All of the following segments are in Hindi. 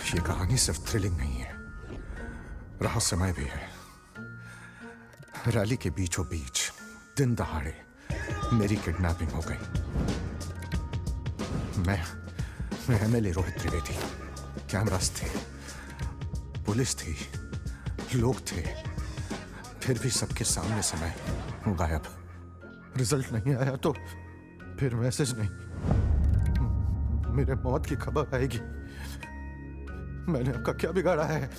ये कहानी सिर्फ थ्रिलिंग नहीं है, रहस्यमय भी है। रैली के बीचों बीच दिन दहाड़े मेरी किडनैपिंग हो गई। मैं एमएलए रोहित त्रिवेदी, कैमरास थे, पुलिस थी, लोग थे, फिर भी सबके सामने से मैं गायब। रिजल्ट नहीं आया तो फिर मैसेज नहीं, मेरे मौत की खबर आएगी। मैंने आपका क्या बिगाड़ा है?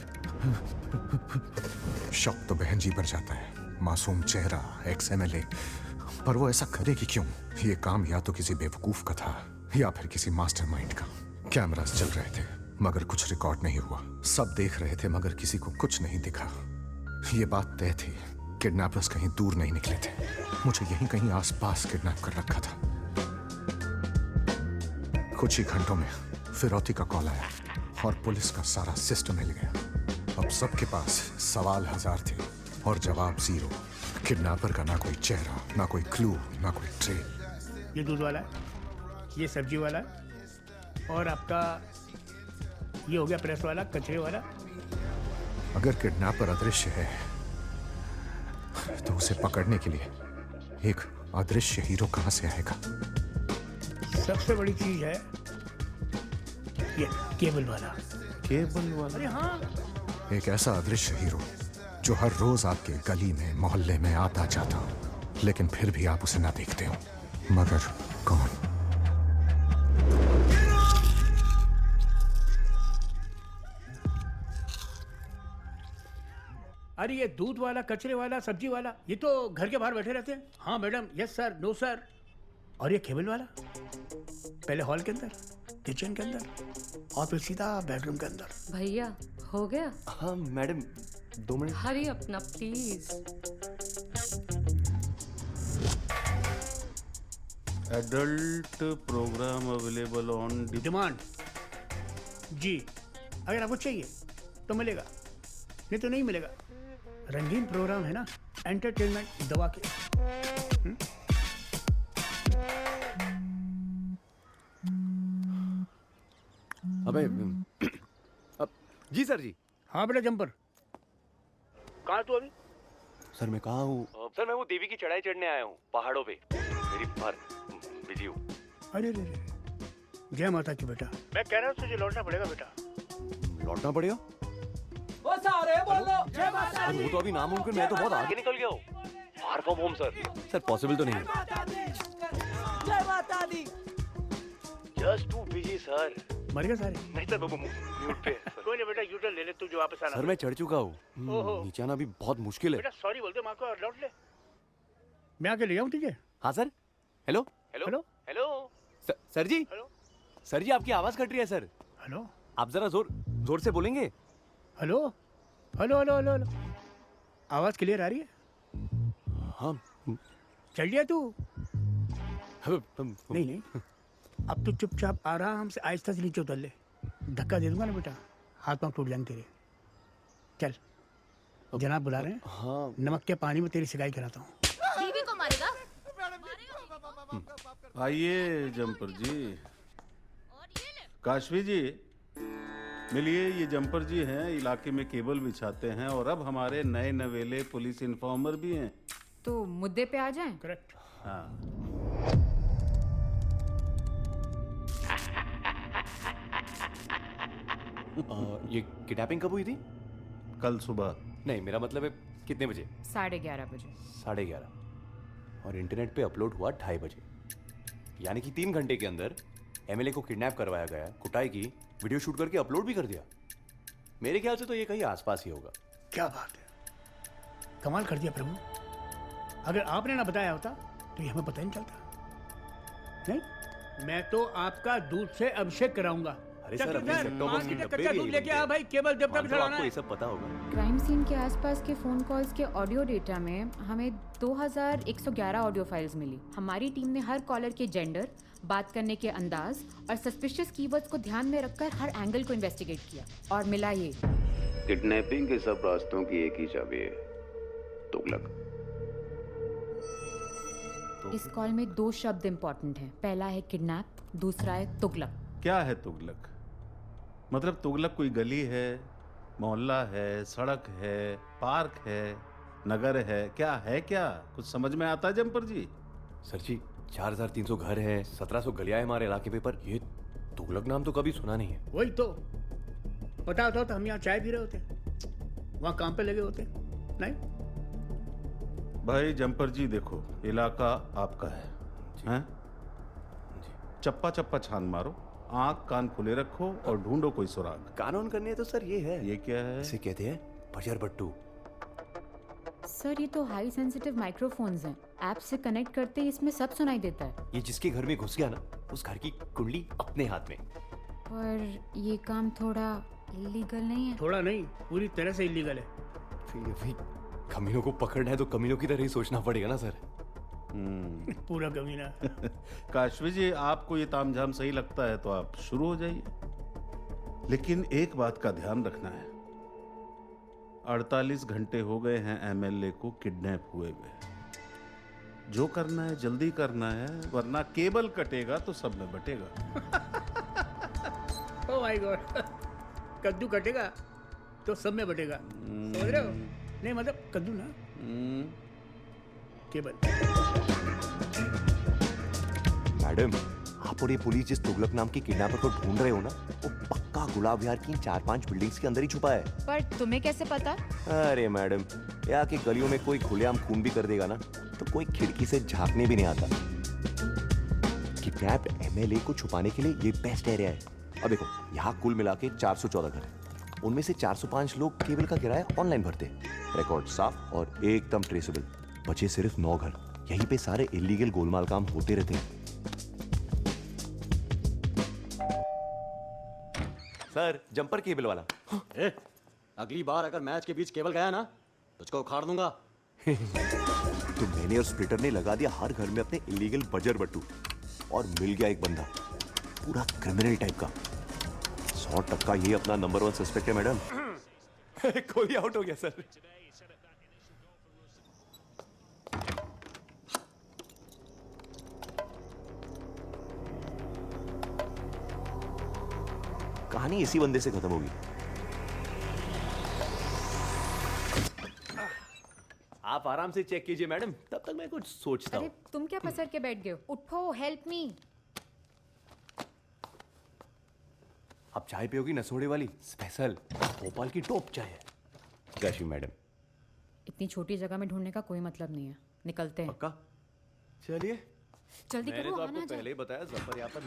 शक तो बहन जी पर जाता है, मासूम चेहरा, एक्स एमएलए, पर वो ऐसा करेगी क्यों? ये काम या तो किसी बेवकूफ का था या फिर किसी मास्टरमाइंड का। कैमरास चल रहे थे मगर कुछ रिकॉर्ड नहीं हुआ। सब देख रहे थे मगर किसी को कुछ नहीं दिखा। ये बात तय थी, किडनैपर्स कहीं दूर नहीं निकले थे। मुझे यहीं कहीं आसपास किडनैप कर रखा था। कुछ ही घंटों में फिरौती का कॉल आया और पुलिस का सारा सिस्टम हिल गया। अब सबके पास सवाल हजार थे और जवाब जीरो। किडनैपर का ना कोई चेहरा, ना कोई क्लू, ना कोई ट्रेल। ये दूध वाला है, ये सब्जी वाला है, और आपका ये हो गया प्रेस वाला, कचरे वाला। अगर किडनैपर अदृश्य है तो उसे पकड़ने के लिए एक अदृश्य हीरो कहां से आएगा? सबसे बड़ी चीज है ये केबल वाला। केबल वाला? अरे हाँ, एक ऐसा अदृश्य हीरो जो हर रोज आपके गली में, मोहल्ले में आता जाता हो, लेकिन फिर भी आप उसे ना देखते हो। मगर कौन? अरे ये दूध वाला, कचरे वाला, सब्जी वाला, ये तो घर के बाहर बैठे रहते हैं। हाँ madam, yes sir, no sir. और ये केबल वाला पहले हॉल के अंदर, किचन के अंदर और फिर सीधा बेडरूम के अंदर। भैया हो गया? हाँ मैडम, 2 मिनट। हरी अपना please. Adult program available on demand. जी, अगर आपको चाहिए तो मिलेगा, नहीं तो नहीं मिलेगा। रंगीन प्रोग्राम है ना, एंटरटेनमेंट दवा के। अबे जी सर जी। हाँ बेटा जंपर, कहाँ तू अभी? सर मैं कहाँ हूँ? सर मैं वो देवी की चढ़ाई चढ़ने आया हूँ पहाड़ों पे। मेरी बार बिजी हूँ। अरे रे रे, जय माता की बेटा। मैं कह रहा हूँ तुझे लौटना पड़ेगा बेटा। लौटना पड़ेगा? वो सारे बोलो जय माता दी। वो तो अभी नामुमकिन, मैं तो बहुत आगे निकल गया हूँ। Far from home sir. Sir possible तो नहीं है। जय माता दी। Just too busy sir. मर गया सारे? नहीं सर, वो म्यूट पे। कोई नहीं बेटा, यूटर्न ले ले, तू जो वापस आना। सर मैं चढ़ चुका हूँ, नीचे आना भी बहुत मुश्किल है। बेटा सॉरी बोल दे माँ को और लौट ले, मैं आके ले जाऊँ तुझे। हाँ sir. Hello hello hello hello sir जी। हेलो सर जी, आपकी आवाज कट रही है सर। हेलो, आप जरा जोर से बोलेंगे। Hello hello hello hello hello, आवाज क्लियर आ रही है? हाँ। चल गया तू? नहीं नहीं, अब तू चुपचाप आराम से आहिस्ता से नीचे उतर ले। धक्का दे दूंगा ना बेटा, हाथ पांव टूट जाएंगे तेरे। चल, जनाब बुला रहे हैं। हाँ। नमक के पानी में तेरी सिकाई कराता हूँ। बीवी को मारेगा? आइए जंपर जी। काशवी जी मिलिए, ये जंपर जी हैं, इलाके में केबल बिछाते हैं और अब हमारे नए नवेले पुलिस इन्फॉर्मर भी हैं। तो मुद्दे पे आ जाएं? करेक्ट। हाँ। ये किडनैपिंग कब हुई थी? कल सुबह। नहीं, मेरा मतलब है कितने बजे? 11:30 बजे। 11:30। और इंटरनेट पे अपलोड हुआ 2:30 बजे। यानी कि 3 घंटे के अंदर एमएलए को किडनैप करवाया गया, कुटाई की, वीडियो शूट करके अपलोड भी कर दिया। मेरे ख्याल से तो ये कहीं आसपास ही होगा। क्या बात है, कमाल कर दिया प्रभु। अगर आपने ना बताया होता तो ये हमें पता ही नहीं चलता। नहीं, मैं तो आपका दूध से अभिषेक कराऊंगा। अरे सर, अपने सेट टॉप बॉक्स के डब्बे कच्चा भी दूध यही लेके आ बनते भाई, केबल जब तक हैं। चलाना आपको है। ये सब पता होगा। क्राइम सीन के आसपास के फोन कॉल्स के ऑडियो डेटा में हमें 2111 ऑडियो फाइल्स मिली। हमारी टीम ने हर कॉलर के जेंडर, बात करने के अंदाज और सस्पिशियस कीवर्ड्स को ध्यान में रखकर हर एंगल को इन्वेस्टिगेट किया और मिला ये। किडनैपिंग के सब रास्तों की एक ही चाबी है, तुगलक। इस कॉल में 2 शब्द इंपॉर्टेंट हैं। पहला है किडनैप, दूसरा है तुगलक। क्या है तुगलक? मतलब तुगलक कोई गली है, मोहल्ला है, सड़क है, पार्क है, नगर है, क्या कुछ समझ में आता है जम्पर जी? सर जी 4300 घर है, 1700 गलियां हैं हमारे इलाके में, पर ये तुगलक नाम तो कभी सुना नहीं है। वही तो, पता होता तो हम यहाँ चाय पी रहे होते, वहाँ काम पे लगे होते। नहीं भाई जम्पर जी देखो, इलाका आपका है, हैं? चप्पा चप्पा छान मारो, आंख कान खुले रखो और ढूंढो कोई सुराग। कानून करने तो सर ये है। ये क्या है? इसे कहते हैं बजर बट्टू। सर ये तो हाई सेंसिटिव माइक्रोफोन्स हैं, ऐप से कनेक्ट करते ही इसमें सब सुनाई देता है। ये जिसके घर में घुस गया ना, उस घर की कुंडली अपने हाथ में। पर ये काम थोड़ा इलीगल नहीं है? थोड़ा नहीं, पूरी तरह से इलीगल है। फिर कमीनों को पकड़ना है तो कमीनों की तरह ही सोचना पड़ेगा ना सर। पूरा कमीना। काशवी जी, आपको ये तामझाम सही लगता है तो आप शुरू हो जाइए, लेकिन एक बात का ध्यान रखना है, 48 घंटे हो गए हैं एमएलए को किडनैप हुए हुए। जो करना है जल्दी करना है, वरना केबल कटेगा तो सब में बटेगा। ओह माय गॉड, कद्दू कटेगा तो सब में बटेगा, समझ रहे हो? नहीं मतलब कद्दू ना, केबल। मैडम, आप और ये पुलिस जिस तुगलक नाम की किडनैपर को ढूंढ रहे हो ना, वो पक्का गुलाब विहार की 4-5 बिल्डिंग्स के अंदर ही छुपा है। पर तुम्हें कैसे पता? अरे मैडम, यहाँ की गलियों में कोई खुलेआम खून भी कर देगा ना, तो कोई खिड़की से झांकने भी नहीं आता। किडनैप एमएलए को छुपाने के लिए ये बेस्ट एरिया है। अब देखो, यहाँ कुल मिला के 414 घर हैं, उनमें से 405 लोग केबल का किराया ऑनलाइन भरते हैं। रिकॉर्ड साफ और एकदम ट्रेसेबल। बचे सिर्फ 9 घर, यहीं पे सारे इलीगल गोलमाल काम होते रहते हैं। सर, जंपर केबल वाला। अगली बार अगर मैच के बीच केबल गया ना, तुझको उखाड़ दूंगा। तो मैंने और स्प्लिटर ने लगा दिया हर घर में अपने इलीगल बजर बट्टू, और मिल गया एक बंदा पूरा क्रिमिनल टाइप का। 100% ये अपना नंबर 1 सस्पेक्ट है मैडम। कोई आउट हो गया सर। कहानी इसी बंदे से खत्म होगी। आप आराम से चेक कीजिए मैडम, तब तक मैं कुछ सोचता हूँ। अरे तुम क्या पसर के बैठ गए हो? उठो, हेल्प मी। आप चाय पियोगी नसोड़े वाली स्पेशल भोपाल की टॉप चाय है। कैशी मैडम, इतनी छोटी जगह में ढूंढने का कोई मतलब नहीं है, निकलते हैं। पक्का? चलिए, जल्दी मैंने करो, तो आना आपको जा। पहले ही बताया जफर यहाँ पर।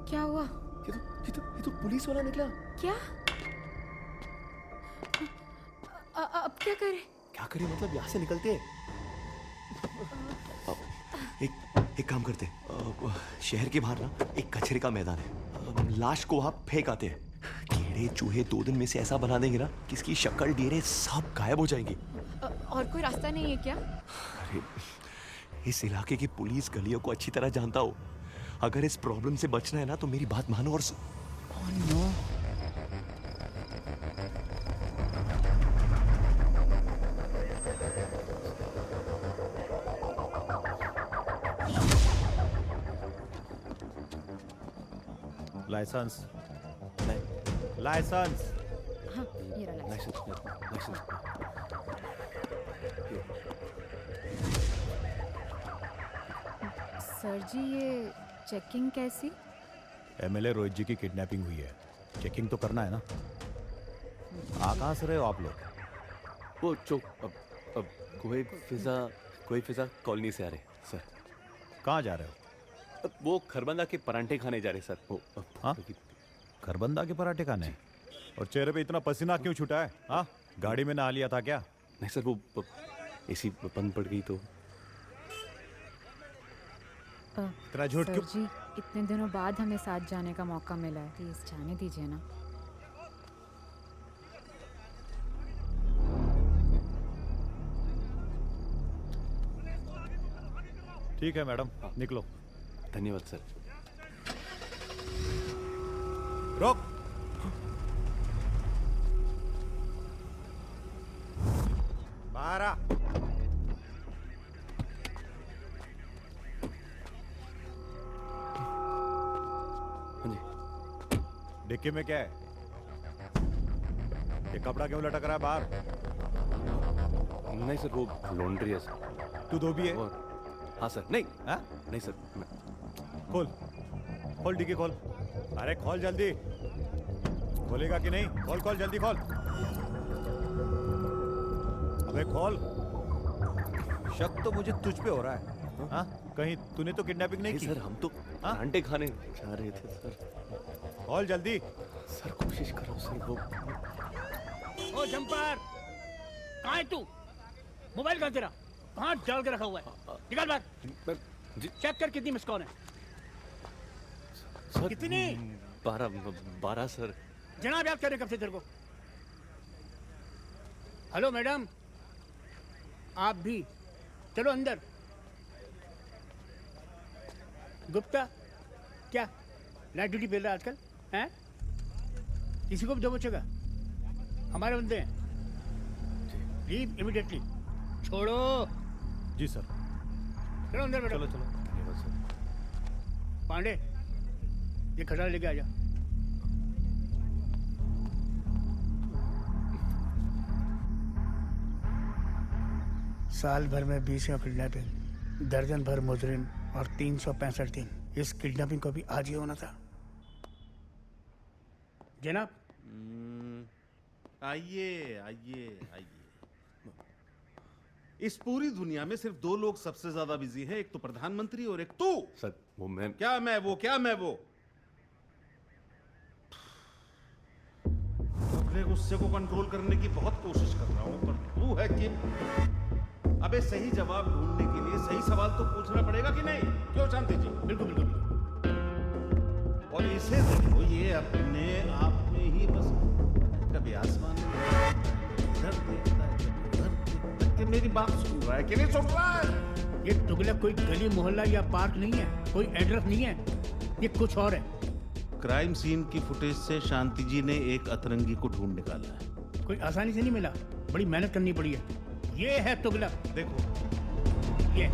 क्या हुआ? ये तो पुलिस वाला निकला। क्या? अब क्या करें? क्या करें मतलब, यहाँ से निकलते हैं। एक काम करते हैं, शहर के बाहर ना एक कचरे का मैदान है, लाश को वहां फेंक आते हैं। कीड़े चूहे 2 दिन में से ऐसा बना देंगे ना कि इसकी शक्ल डेरे सब गायब हो जाएंगे। और कोई रास्ता नहीं है क्या? अरे इस इलाके की पुलिस गलियों को अच्छी तरह जानता हो। अगर इस प्रॉब्लम से बचना है ना तो मेरी बात मानो और ओह नो। Licence licence. हाँ ये रहा लाइसेंस। सर जी ये चेकिंग कैसी? एमएलए रोहित जी की किडनैपिंग हुई है, चेकिंग तो करना है ना। कहाँ से रहे हो आप लोग? वो अब कोई फिजा कॉलोनी से आ रहे सर। कहाँ जा रहे हो? वो खरबंदा के परांठे खाने जा रहे सर। वो हाँ खरबंदा के पराठे खाने। और चेहरे पे इतना पसीना क्यों छूटा है? हाँ गाड़ी में नहा लिया था क्या? नहीं सर, वो एसी बंद पड़ गई तो। इतना झूठ क्यों? सर जी इतने दिनों बाद हमें साथ जाने का मौका मिला है, प्लीज जाने दीजिए ना। ठीक है मैडम, निकलो। धन्यवाद सर। रोक। बाहर आ। हाँ जी। डिक्की में क्या है? ये कपड़ा क्यों लटक रहा है बाहर? नहीं सर, वो लॉन्ड्री है सर। तू धोबी है? हाँ सर। नहीं हाँ? नहीं सर। खोल खोल डिक्की खोल। अरे खोल जल्दी। खोलेगा कि नहीं? खोल खोल जल्दी खोल। अबे खोल। शक तो मुझे तुझ पे हो रहा है। हाँ? कहीं तूने तो किडनैपिंग नहीं की? सर हम तो परांठे खाने जा रहे थे सर। खोल जल्दी। सर कोशिश करो सर। वो ओ जंपर, कहाँ है तू? मोबाइल कहाँ तेरा? कहाँ डाल के रखा हुआ है? निकाल बाहर। चेक कर कितनी मिस कॉल है। सर कितनी? 12 सर। जनाब याद करें कब से तेरे को। हेलो मैडम, आप भी चलो अंदर। गुप्ता क्या नाइट ड्यूटी पे रहा है आजकल? हैं? किसी को भी दो बचेगा? हमारे बंदे हैं। Leave immediately. छोड़ो। जी सर। चलो अंदर बैठो। चलो चलो। धन्यवाद सर। पांडे ये खटारा लेके आ जा। साल भर में 20 किडनैपिंग, दर्जन भर मुजरिम और 365 दिन। इस किडनैपिंग को भी आज ही होना था। जनाब आइए आइए आइए। इस पूरी दुनिया में सिर्फ 2 लोग सबसे ज्यादा बिजी हैं, एक तो प्रधानमंत्री और एक तू। सर वो मैं क्या मैं वो अपने गुस्से को कंट्रोल करने की बहुत कोशिश कर रहा हूं, पर तू है कि अबे सही जवाब ढूंढने के लिए सही सवाल तो पूछना पड़ेगा कि नहीं? क्यों शांति जी? बिल्कुल बिल्कुल। और इसे देखो, ये अपने आप में ही बस कभी आसमान में इधर देखता है, कभी उधर देखता है। कि मेरी बात सुन रहा है कि नहीं सुन रहा है? ये तुगलक कोई गली मोहल्ला या पार्क नहीं है, कोई एड्रेस नहीं है, ये कुछ और है। क्राइम सीन की फुटेज से शांति जी ने एक अतरंगी को ढूंढ निकाला है। कोई आसानी से नहीं मिला, बड़ी मेहनत करनी पड़ी है। ये है तुगलक। देखो ये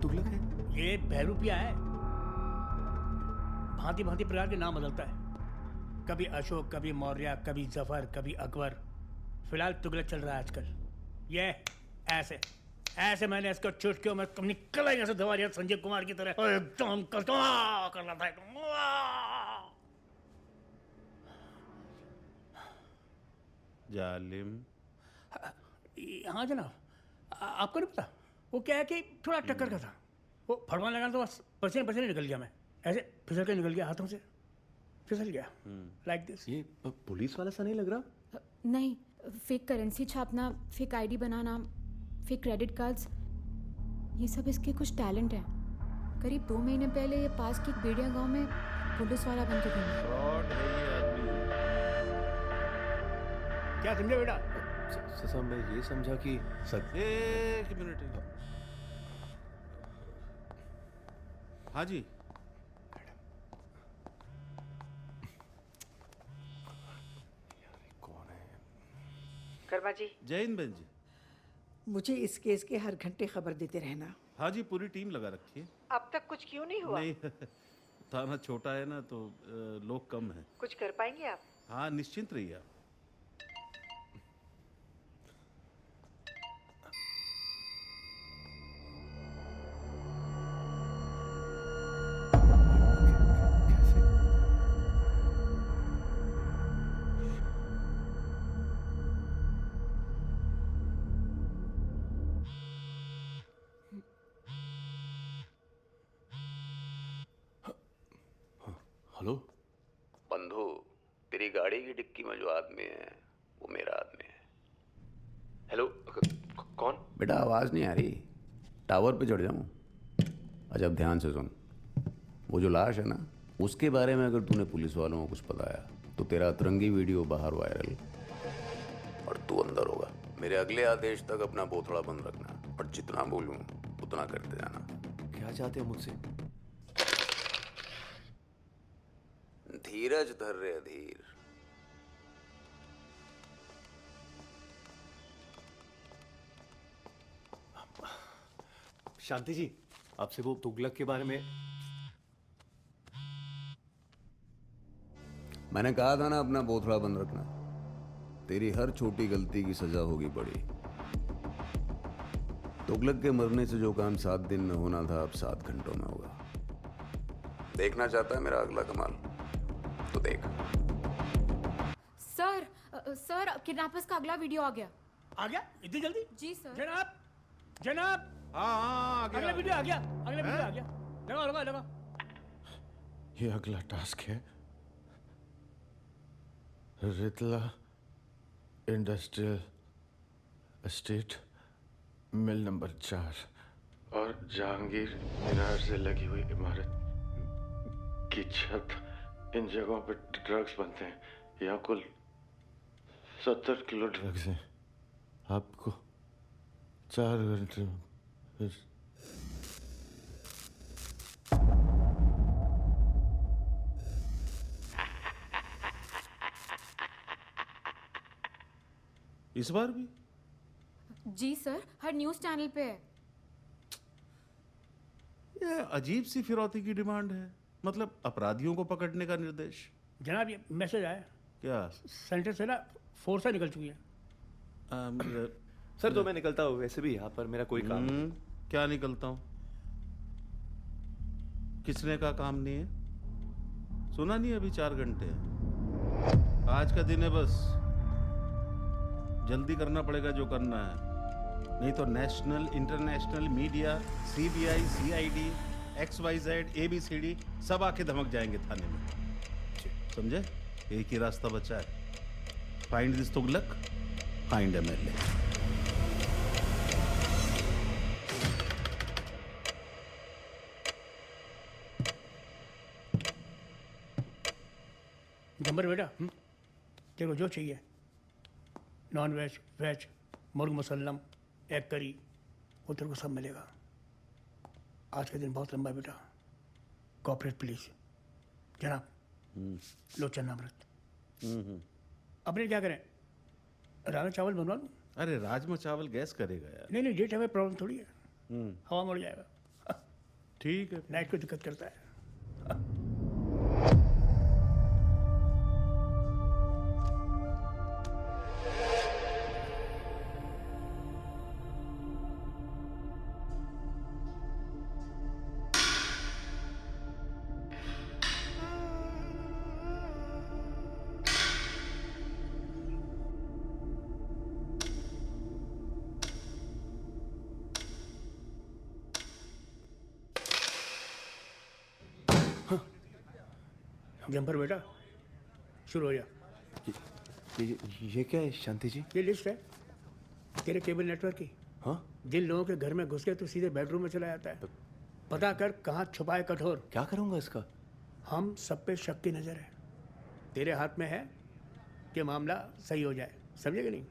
तुगलक है। ये बहरूपिया है। भांति भांति प्रकार के नाम बदलता है, कभी अशोक, कभी मौर्य, कभी जफर, कभी अकबर। फिलहाल तुगलक चल रहा है आजकल। ये ऐसे ऐसे मैंने इसको चुटकियों में निकला ऐसे दवा दिया संजय कुमार की तरह, एकदम कर रहा था एकदम। जालिम। हाँ जनाब, आपको नहीं पता वो क्या है कि थोड़ा टक्कर का था, वो फड़वान लगा तो बस पसीने पसीने निकल गया, मैं ऐसे फिसल के निकल गया, हाथों से फिसल गया लाइक दिस। ये पुलिस वाला सा नहीं लग रहा? नहीं, फेक करेंसी छापना, फेक आईडी बनाना, फेक क्रेडिट कार्ड्स, ये सब इसके कुछ टैलेंट है। करीब 2 महीने पहले ये पास के एक बेड़िया गांव में पुलिस वाला बन के घूमा। फ्रॉड है ये आदमी। क्या समझे बेटा? सर मैं ये समझा कि सर एक मिनट। हाँ जी, कौन है? कर्मा जी, जय हिंद बहन जी। मुझे इस केस के हर घंटे खबर देते रहना। हाँ जी, पूरी टीम लगा रखी है। अब तक कुछ क्यों नहीं हुआ? नहीं थाना छोटा है ना, तो लोग कम हैं। कुछ कर पाएंगे आप? हाँ, निश्चिंत रहिए आप। हेलो बंधु, तेरी गाड़ी की डिक्की में जो आदमी है वो मेरा आदमी है। हेलो, कौन? बेटा आवाज़ नहीं आ रही, टावर पे चढ़ जाऊँ? अच्छा अब ध्यान से सुन, वो जो लाश है ना, उसके बारे में अगर तूने पुलिस वालों को कुछ बताया तो तेरा अतरंगी वीडियो बाहर वायरल और तू अंदर होगा। मेरे अगले आदेश तक अपना बोथड़ा बंद रखना और जितना बोलूँ उतना करते जाना। क्या चाहते हो मुझसे? धीरज धर रे अधीर। शांति जी, आपसे वो तुगलक के बारे में। मैंने कहा था ना अपना बोथड़ा बंद रखना। तेरी हर छोटी गलती की सजा होगी बड़ी। तुगलक के मरने से जो काम 7 दिन में होना था अब 7 घंटों में होगा। देखना चाहता है मेरा अगला कमाल? तो देख। सर किडनैपर्स का अगला वीडियो आ गया। आ गया इतनी जल्दी? जी सर। जनाब जनाब, हाँ अगला वीडियो आ गया, अगला वीडियो आ गया। लगा लगा लगा। ये अगला टास्क है रितला इंडस्ट्रियल एस्टेट, मिल नंबर 4 और जहांगीर मीनार से लगी हुई इमारत की छत। इन जगहों पर ड्रग्स बनते हैं। यहाँ कुल 70 किलो ड्रग्स हैं। आपको 4 घंटे में इस बार भी? जी सर, हर न्यूज चैनल पे है। ये अजीब सी फिरौती की डिमांड है, मतलब अपराधियों को पकड़ने का निर्देश। जनाब ये मैसेज आया। क्या? सेंटर से ना फोर्स निकल चुकी है। सर तो मैं निकलता हूँ, वैसे भी यहाँ पर मेरा कोई काम नहीं। क्या निकलता हूँ? किसने का काम नहीं है? सुना नहीं अभी 4 घंटे हैं। आज का दिन है, बस जल्दी करना पड़ेगा जो करना है, नहीं तो national international media, CBI, CID, XYZ, ABCD सब आके धमक जाएंगे थाने में। समझे? एक ही रास्ता बचा है, find this Tughlaq, find MLA। Jumper बेटा, देखो जो चाहिए, नॉन वेज, वेज, मुर्ग मुसल्लम, एग करी, वो तेरे को सब मिलेगा। आज का दिन बहुत लंबा है बेटा, कॉपरेट प्लीज। जनाब लो चन्ना अमृत। अपने क्या करें, राजमा चावल बनवा लूँ? अरे राजमा चावल गैस करेगा यार। नहीं डेट हमें प्रॉब्लम थोड़ी है, हवा मर जाएगा। ठीक है, नाइट को दिक्कत करता है। जंपर बेटा शुरू हो जा। ये क्या है शांति जी? ये लिस्ट है तेरे केबल नेटवर्क की। हाँ? जिन लोगों के घर में घुस के तो सीधे बेडरूम में चला जाता है। पता कर कहाँ छुपाए कठोर। क्या करूंगा इसका? हम सब पे शक की नजर है। तेरे हाथ में है कि मामला सही हो जाए, समझे कि नहीं?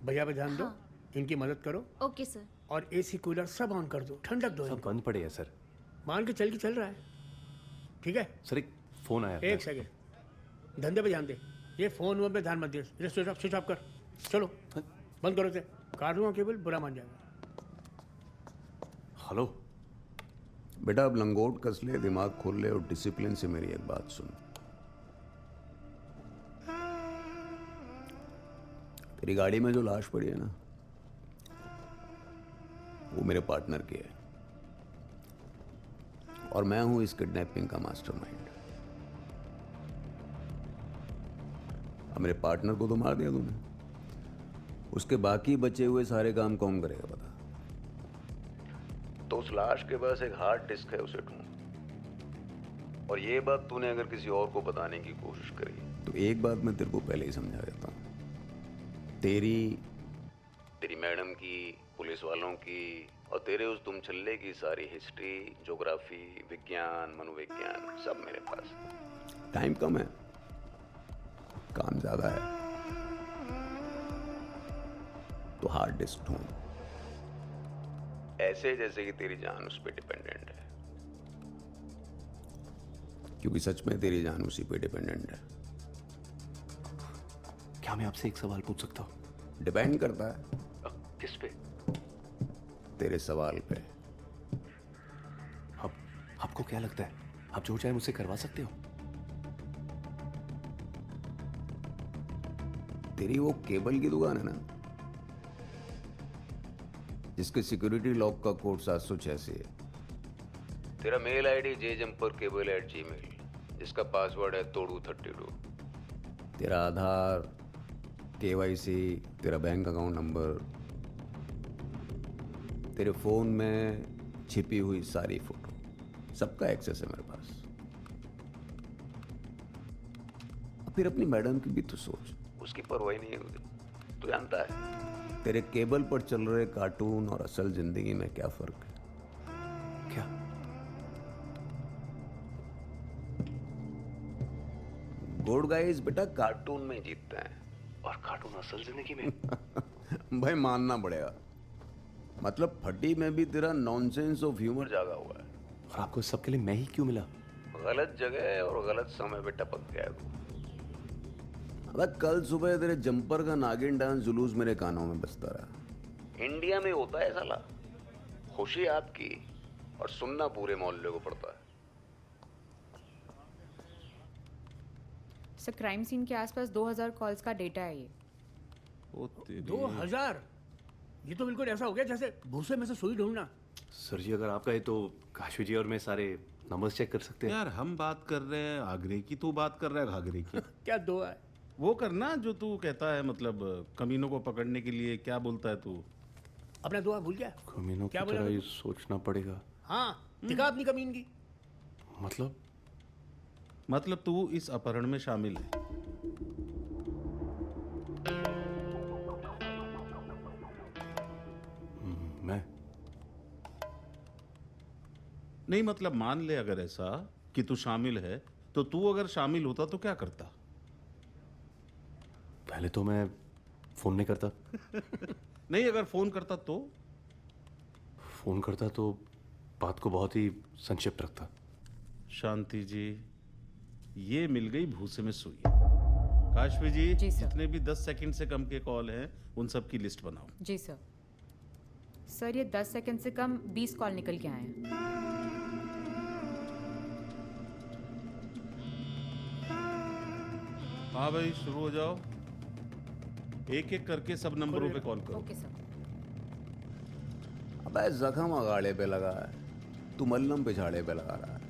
भैया पे ध्यान दो, इनकी मदद करो। Okay sir. और एसी कूलर सब ऑन कर दो, ठंडक दो। सब बंद पड़े हैं सर। मान के चल रहा है, ठीक है? सर एक फोन आया। एक सेकेंड, धंधे पे ध्यान दे। ये फोन वोन पे ध्यान मत दे। स्विच ऑफ कर। चलो बंद करो, से काट दूंगा केबल, बुरा मान जाएगा। हेलो बेटा, अब लंगोट कस ले, दिमाग खोल ले और डिसिप्लिन से मेरी एक बात सुन। तेरी गाड़ी में जो लाश पड़ी है ना, वो मेरे पार्टनर की है और मैं हूं इस किडनैपिंग का मास्टरमाइंड। अब मेरे पार्टनर को तो मार दिया तूने, उसके बाकी बचे हुए सारे काम कौन करेगा बता? तो उस लाश के पास एक हार्ड डिस्क है, उसे ढूंढ। और ये बात तूने अगर किसी और को बताने की कोशिश करी तो एक बात मैं तेरे को पहले ही समझा देता हूं। तेरी मैडम की, पुलिस वालों की और तेरे उस तुम छल्ले की सारी हिस्ट्री, ज्योग्राफी, विज्ञान, मनोविज्ञान सब मेरे पास। टाइम कम है, काम ज्यादा है, तो हार्ड डिस्क ढूंढ। ऐसे जैसे कि तेरी जान उस पर डिपेंडेंट है। क्योंकि सच में तेरी जान उसी पे डिपेंडेंट है। क्या मैं आपसे एक सवाल पूछ सकता हूँ? डिपेंड करता है। किस पे? तेरे सवाल पे। अब आपको क्या लगता है आप जो चाहे मुझसे करवा सकते हो? तेरी वो केबल की दुकान है ना, जिसके सिक्योरिटी लॉक का कोड 786 है। तेरा मेल आईडी jjumpercable@gmail, जिसका पासवर्ड है तोड़ू32। तेरा आधार, KYC, तेरा बैंक अकाउंट नंबर, तेरे फोन में छिपी हुई सारी फोटो, सबका एक्सेस है मेरे पास। अब फिर अपनी मैडम की भी तो सोच। उसकी परवाही नहीं है तुझे, तू जानता है। तेरे केबल पर चल रहे कार्टून और असल जिंदगी में क्या फर्क है? क्या? गुड गाइस बेटा कार्टून में जीतते हैं और कार्टून असल जिंदगी में। भाई मानना पड़ेगा, मतलब फटी में भी तेरा नॉनसेंस ऑफ ह्यूमर जागा हुआ है। और आपको सबके लिए मैं ही क्यों मिला? गलत जगह और गलत समय पे टपक गया तू। अबे कल सुबह तेरे जंपर का नागिन डांस जुलूस मेरे कानों में बजता रहा। इंडिया में होता है साला, खुशी आपकी और सुनना पूरे मोहल्ले को पड़ता है। सर क्राइम सीन के आसपास 2000 कॉल्स का डेटा है ये। 2000? ये तो बिल्कुल ऐसा हो गया जैसे भूसे में से सुई ढूंढना। सर जी अगर आप कहे तो काशवी जी और मैं सारे नंबर्स चेक कर सकते हैं। यार हम बात कर रहे हैं आगरे की, तू बात कर रहा है घाघरे की। क्या दुआ है? वो करना जो तू कहता है, मतलब कमीनों को पकड़ने के लिए क्या बोलता है तू? अपना दुआ भूल गया? कमीनों क्या की बोला तरह ही तू? सोचना पड़ेगा। हाँ, दिखा अपनी कमीनगी। मतलब तू इस अपहरण में शामिल है? मैं नहीं, मतलब मान ले अगर ऐसा कि तू शामिल है, तो तू अगर शामिल होता तो क्या करता? पहले तो मैं फोन नहीं करता। नहीं, अगर फोन करता तो? फोन करता तो बात को बहुत ही संक्षिप्त रखता। शांति जी, ये मिल गई भूसे में सुई। काशवी जी, जितने भी 10 सेकंड से कम के कॉल हैं उन सब की लिस्ट बनाओ। जी सर। सर ये 10 सेकंड से कम 20 कॉल निकल के आए हैं। हाँ भाई शुरू हो जाओ, एक एक करके सब नंबरों पे कॉल करो। Okay sir. अबे जख्म अगाड़े पे लगा है, तू मल्लम पिछाड़े पे लगा रहा है।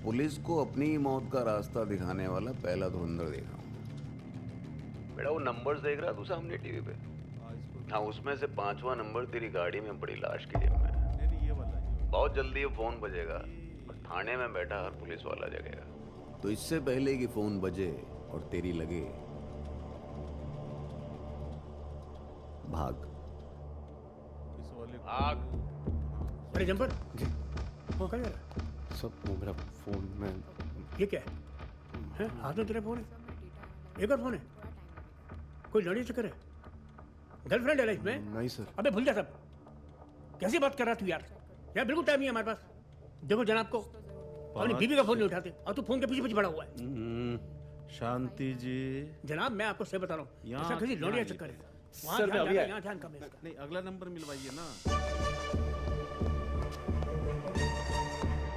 पुलिस को अपनी मौत का रास्ता दिखाने वाला पहला धुरंधर देखा हूं। बेटा वो नंबर्स देख रहा तू सामने टीवी पे? हाँ, उसमें से 5वां नंबर तेरी गाड़ी में पड़ी लाश की जेब में है। बहुत जल्दी वो फोन बजेगा और थाने में बैठा हर पुलिस वाला जगेगा। तो इससे पहले कि फोन बजे और तेरी लगे, भाग। भाग। अरे जंपर कहाँ जा रहा है? सब वो मेरा फोन में। ये क्या है? हाथ में तेरा फोन है? एक और फोन है? कोई लड़ाई चक्कर है? गर्लफ्रेंड है लाइफ में? नहीं सर। अबे भूल जा सब। कैसी बात कर रहा तू यार? यार बिल्कुल टाइम नहीं है हमारे पास। देखो जनाब को अपनी बीवी का फोन नहीं उठाते और तू फोन के पीछे पीछे पड़ा हुआ है। शांति जी। जनाब मैं आपको सही बता रहा हूँ, ऐसा किसी लड़ाई चक्कर है। वहाँ सर, ध्यान मैं अभी जाता है, यहाँ ध्यान कम है इसका। नहीं, अगला नंबर मिलवाइए ना।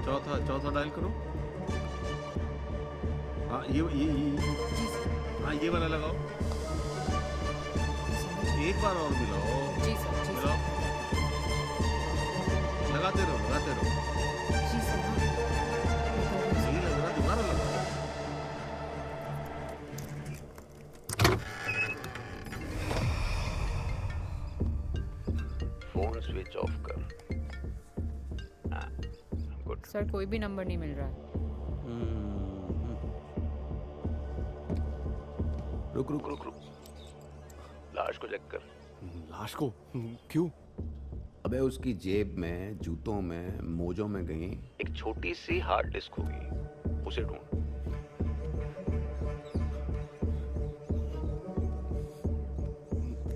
चौथा डायल करो। हाँ हाँ ये वाला लगाओ। एक बार और मिलाओ। मिलाओ। लगाते रहो। नहीं लग रहा, दोबारा लगाओ। फोन स्विच ऑफ कर। गुड। सर कोई भी नंबर नहीं मिल रहा है। रुक। लाश को चेक कर। लाश को? क्यों? अबे उसकी जेब में, जूतों में, मोजों में कहीं एक छोटी सी हार्ड डिस्क होगी, उसे ढूंढ।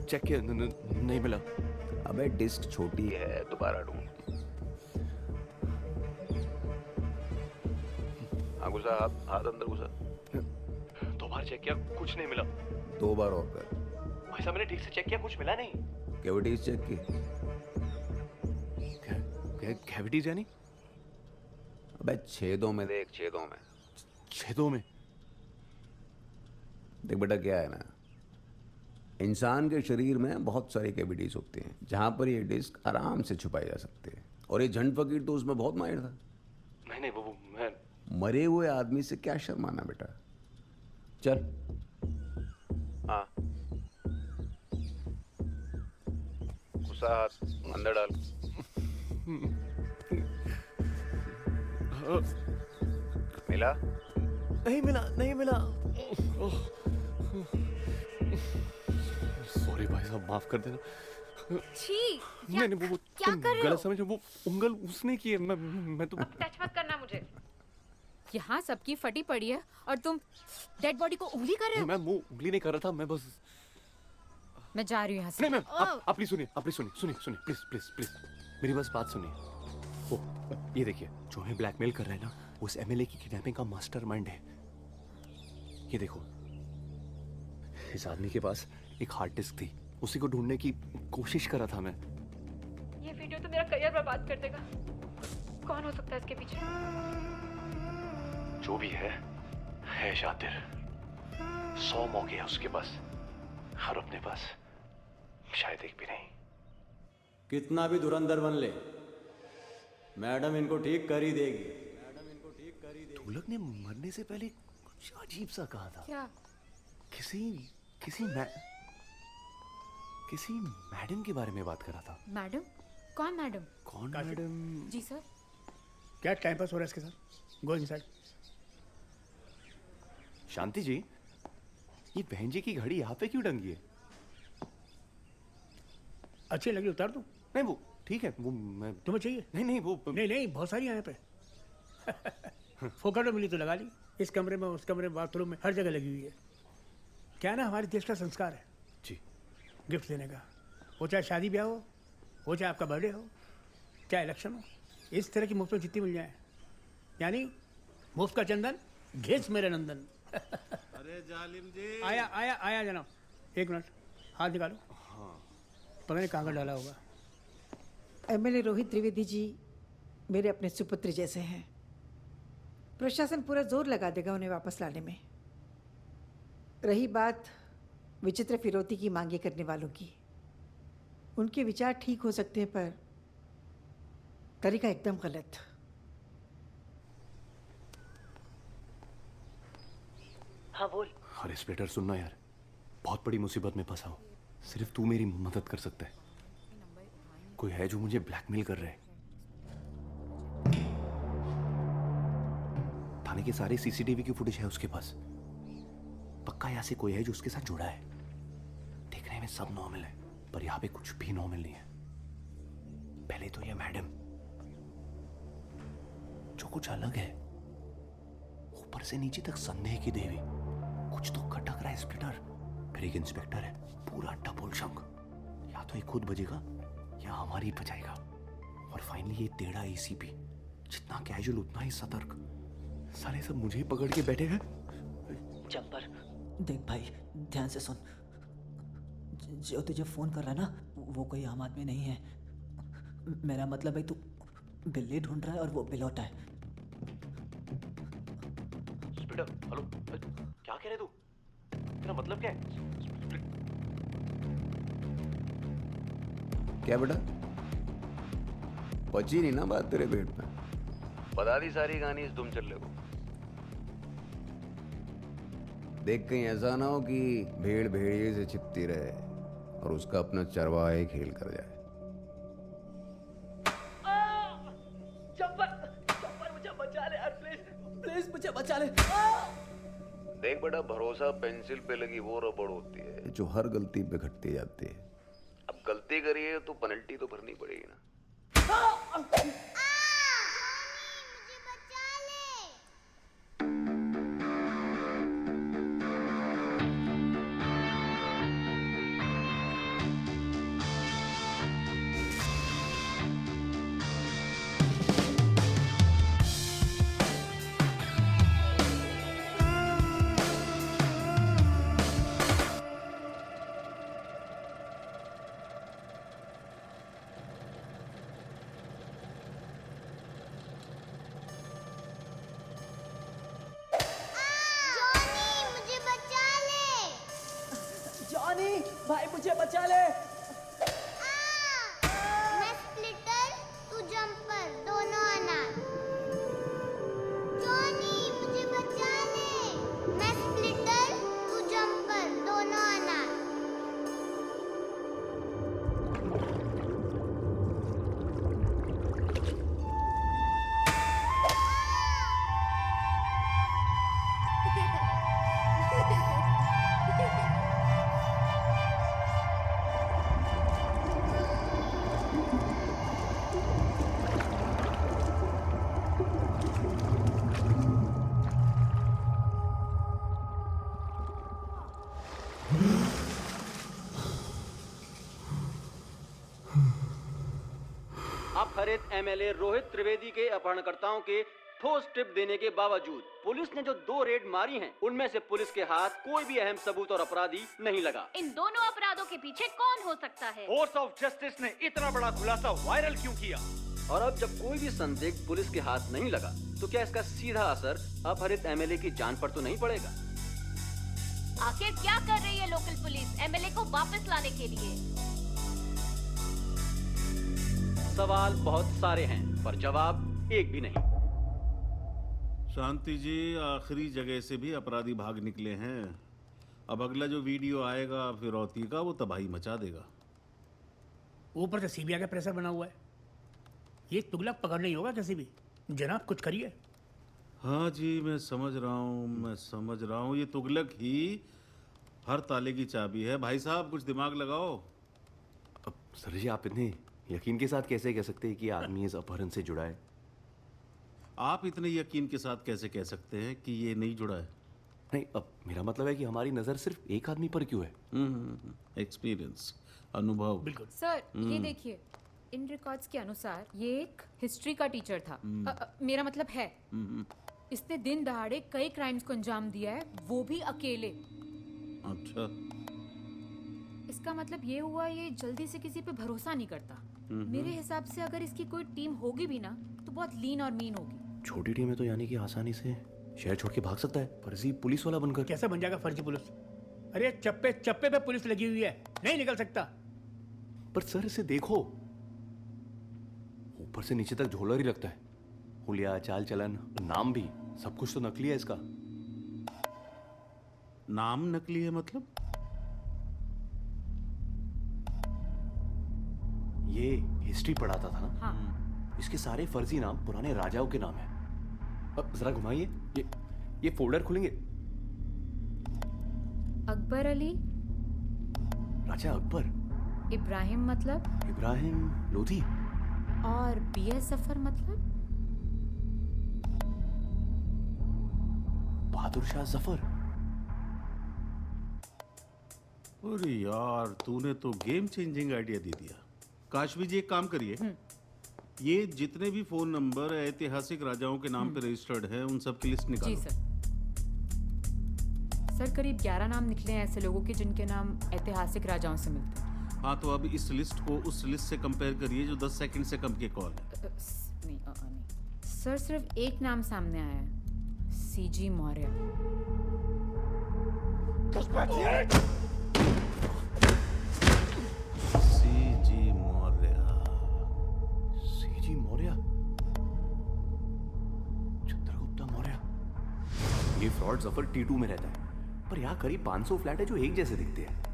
चेक किया, नहीं मिला। अबे डिस्क छोटी है। है, दोबारा ढूंढ। हाँ घुसा, हाथ अंदर घुसा। 2 बार चेक किया, कुछ नहीं मिला। 2 बार और कर। भाई साहब मैंने ठीक से चेक किया, कुछ मिला नहीं। कैविटीज चेक की? कैविटीज यानी? अबे छेदों में देख, छेदों में? देख बेटा क्या है ना, इंसान के शरीर में बहुत सारी कैविटीज होती हैं जहां पर ये डिस्क आराम से छुपाई जा सकती है। और ये झंड फकीर तो उसमें बहुत माहिर था। नहीं वो मैं मरे हुए आदमी से क्या शर्माना बेटा। चल। हाँ घुसा, हाथ अंदर डाल। मिला? नहीं मिला। सॉरी भाई साहब, माफ कर देना। छी, नहीं वो क्या तुम कर रहे गलत हो? समझ, वो उंगल उसने की है। मैं तो टच मत करना मुझे। यहाँ सबकी फटी पड़ी है और तुम डेड बॉडी को उंगली कर रहे हो। मैं मुंह उंगली नहीं कर रहा था, मैं बस। मैं जा रही हूँ यहाँ से। नहीं मैम, आप प्लीज सुनिए, प्लीज मेरी बस बात सुनिए। ओ ये देखिए, जो हमें ब्लैकमेल कर रहा है ना, उस एमएलए की किडनैपिंग का मास्टरमाइंड है। ये देखो, इस आदमी के पास एक हार्ड डिस्क थी, उसी को ढूंढने की कोशिश कर रहा था मैं। ये वीडियो तो मेरा करियर बर्बाद कर देगा। कौन हो सकता है इसके पीछे? जो भी है शातिर। 100 मौके हैं उसके पास, और अपने पास शायद एक भी नहीं। कितना भी धुरंधर बन ले, मैडम इनको ठीक कर ही देगी। ढोलक ने मरने से पहले कुछ अजीब सा कहा था। क्या? किसी मैडम के बारे में बात कर रहा था। मैडम? कौन मैडम? कौन मैडम? जी सर। क्या टाइम पास हो रहा है इसके साथ? Go inside. शांति जी, ये बहन जी की घड़ी यहाँ पे क्यों टंगी है? अच्छी लगी, उतार दूं? नहीं वो ठीक है, वो मैं। तुम्हें चाहिए? नहीं वो नहीं बहुत सारी हैं यहाँ पे। फोकट में मिली तो लगा ली। इस कमरे में, उस कमरे में, बाथरूम में, हर जगह लगी हुई है। क्या ना, हमारे देश का संस्कार है जी गिफ्ट देने का। वो चाहे शादी ब्याह हो चाहे आपका बर्थडे हो, चाहे इलेक्शन हो, इस तरह की मुफ्त में जितनी मिल जाए, यानी मुफ्त का चंदन घेस मेरे नंदन। अरे जालिम जी। आया जनाब, एक मिनट, हाथ निकालो। हाँ। पता नहीं कहाँ का डाला होगा। एमएलए रोहित त्रिवेदी जी मेरे अपने सुपुत्र जैसे हैं। प्रशासन पूरा जोर लगा देगा उन्हें वापस लाने में। रही बात विचित्र फिरौती की मांगे करने वालों की, उनके विचार ठीक हो सकते हैं पर तरीका एकदम गलत। हाँ बोल। अरे इंस्पेक्टर सुनना यार, बहुत बड़ी मुसीबत में फंसा हूँ। सिर्फ तू मेरी मदद कर सकता है। कोई है जो मुझे ब्लैकमेल कर रहा है। थाने के सारे सीसीटीवी की फुटेज है उसके पास। पक्का यहाँ से कोई है जो उसके साथ जुड़ा है। देखने में सब नॉर्मल है, पर यहाँ पे कुछ भी नॉर्मल नहीं है। पहले तो ये मैडम, जो कुछ अलग है, ऊपर से नीचे तक संदेह की देवी। कुछ तो खटक रहा है स्प्लिटर। फिर एक इंस्पेक्टर है, पूरा डबल शंख। या तो ये खुद बजेगा या हमारी बजाएगा। और फाइनली ये टेढ़ा एसीपी, जितना कैजुअल उतना ही सतर्क। साले सब मुझे ही पकड़ के बैठे हैं। जंपर, देख भाई, ध्यान से सुन। जो तुझे फोन कर रहा है ना, वो कोई आम आदमी नहीं है। मेरा मतलब है, तू बिल्ली ढूंढ रहा है और वो बिलौटा है। स्प्लिटर, हेलो, क्या कह रहे तू? तेरा मतलब क्या है? क्या बेटा, पची नहीं ना बात तेरे पेट में? बता दी सारी कहानी इस तुम चल को। देख कहीं ऐसा ना हो कि भेड़ भेड़िए से छिपती रहे और उसका अपना चरवाहा ही खेल कर जाए। जंपर मुझे बचा ले यार, प्लीज प्लीज मुझे बचा ले। देख बेटा, भरोसा पेंसिल पे लगी वो रबड़ होती है जो हर गलती पे घटती जाती है। अब गलती करिए तो पेनल्टी तो भरनी पड़ेगी ना। भाई मुझे बचा ले। मैं स्प्लिटर, तू जंपर, दोनों अनाथ। जॉनी मुझे बचा ले। मैं स्प्लिटर, तू जंपर, दोनों अनाथ। अपहरित एमएलए रोहित त्रिवेदी के अपहरणकर्ताओं के ठोस टिप देने के बावजूद पुलिस ने जो 2 रेड मारी हैं, उनमें से पुलिस के हाथ कोई भी अहम सबूत और अपराधी नहीं लगा। इन दोनों अपराधों के पीछे कौन हो सकता है? फोर्स ऑफ जस्टिस ने इतना बड़ा खुलासा वायरल क्यों किया? और अब जब कोई भी संदिग्ध पुलिस के हाथ नहीं लगा, तो क्या इसका सीधा असर अपहरित एमएलए की जान पर तो नहीं पड़ेगा? आखिर क्या कर रही है लोकल पुलिस एमएलए को वापस लाने के लिए? सवाल बहुत सारे हैं, पर जवाब एक भी नहीं। शांति जी, आखिरी जगह से भी अपराधी भाग निकले हैं। अब अगला जो वीडियो आएगा फिरौती का, वो तबाही मचा देगा। ऊपर से सीबीआई का प्रेशर बना हुआ है। ये तुगलक पकड़ना ही होगा किसी भी। जनाब कुछ करिए। हाँ जी, मैं समझ रहा हूँ। ये तुगलक ही हर ताले की चाबी है। भाई साहब कुछ दिमाग लगाओ। अब सर जी, आप इतने यकीन के साथ कैसे कह सकते हैं कि आदमी इस अपहरण से जुड़ा है? आप इतने यकीन के साथ कैसे कह सकते हैं कि ये नहीं जुड़ा है? नहीं, अब मेरा मतलब है कि हमारी नजर सिर्फ एक आदमी पर क्यों है? एक्सपीरियंस, अनुभव। बिल्कुल सर, ये देखिए, इन रिकॉर्ड्स के अनुसार ये एक हिस्ट्री का टीचर था। मेरा मतलब है इसने दिन दहाड़े कई क्राइम्स को अंजाम दिया है, वो भी अकेले। अच्छा, इसका मतलब ये हुआ ये जल्दी से किसी पे भरोसा नहीं करता। मेरे हिसाब से अगर इसकी कोई टीम होगी भी ना, तो बहुत लीन और मीन होगी। छोटी टीम है तो यानी कि आसानी से शहर छोड़ के भाग सकता है, फर्जी पुलिस वाला बनकर। कैसे बन जाएगा फर्जी पुलिस? अरे चप्पे चप्पे पे पुलिस लगी हुई है, नहीं निकल सकता। पर सर इसे देखो, ऊपर से नीचे तक झोलर ही लगता है। हुलिया, चाल चलन, नाम भी, सब कुछ तो नकली है इसका। नाम नकली है मतलब? ये हिस्ट्री पढ़ाता था ना? हाँ। इसके सारे फर्जी नाम पुराने राजाओं के नाम है। अब जरा घुमाइए, ये फोल्डर खुलेंगे। अकबर अली, राजा अकबर, इब्राहिम मतलब इब्राहिम लोधी, और BS जफर मतलब बहादुर शाह जफर। अरे यार, तूने तो गेम चेंजिंग आइडिया दे दिया। काशवी जी, एक काम करिए, ये जितने भी फोन नंबर ऐतिहासिक राजाओं के नाम पे रजिस्टर्ड हैं, उन सब की लिस्ट निकालो। जी सर। सर करीब 11 नाम निकले हैं ऐसे लोगों के जिनके नाम ऐतिहासिक राजाओं से मिलते हैं। हाँ, तो अब इस लिस्ट को उस लिस्ट से कंपेयर करिए जो 10 सेकंड से कम के कॉल है। नहीं सर, सिर्फ एक नाम सामने आया है, CG Maurya. CG Maurya, CG Maurya, Chandragupta Maurya. ये फ्रॉड जफर T2 में रहता है, पर यहाँ करीब 500 फ्लैट है जो एक जैसे दिखते हैं।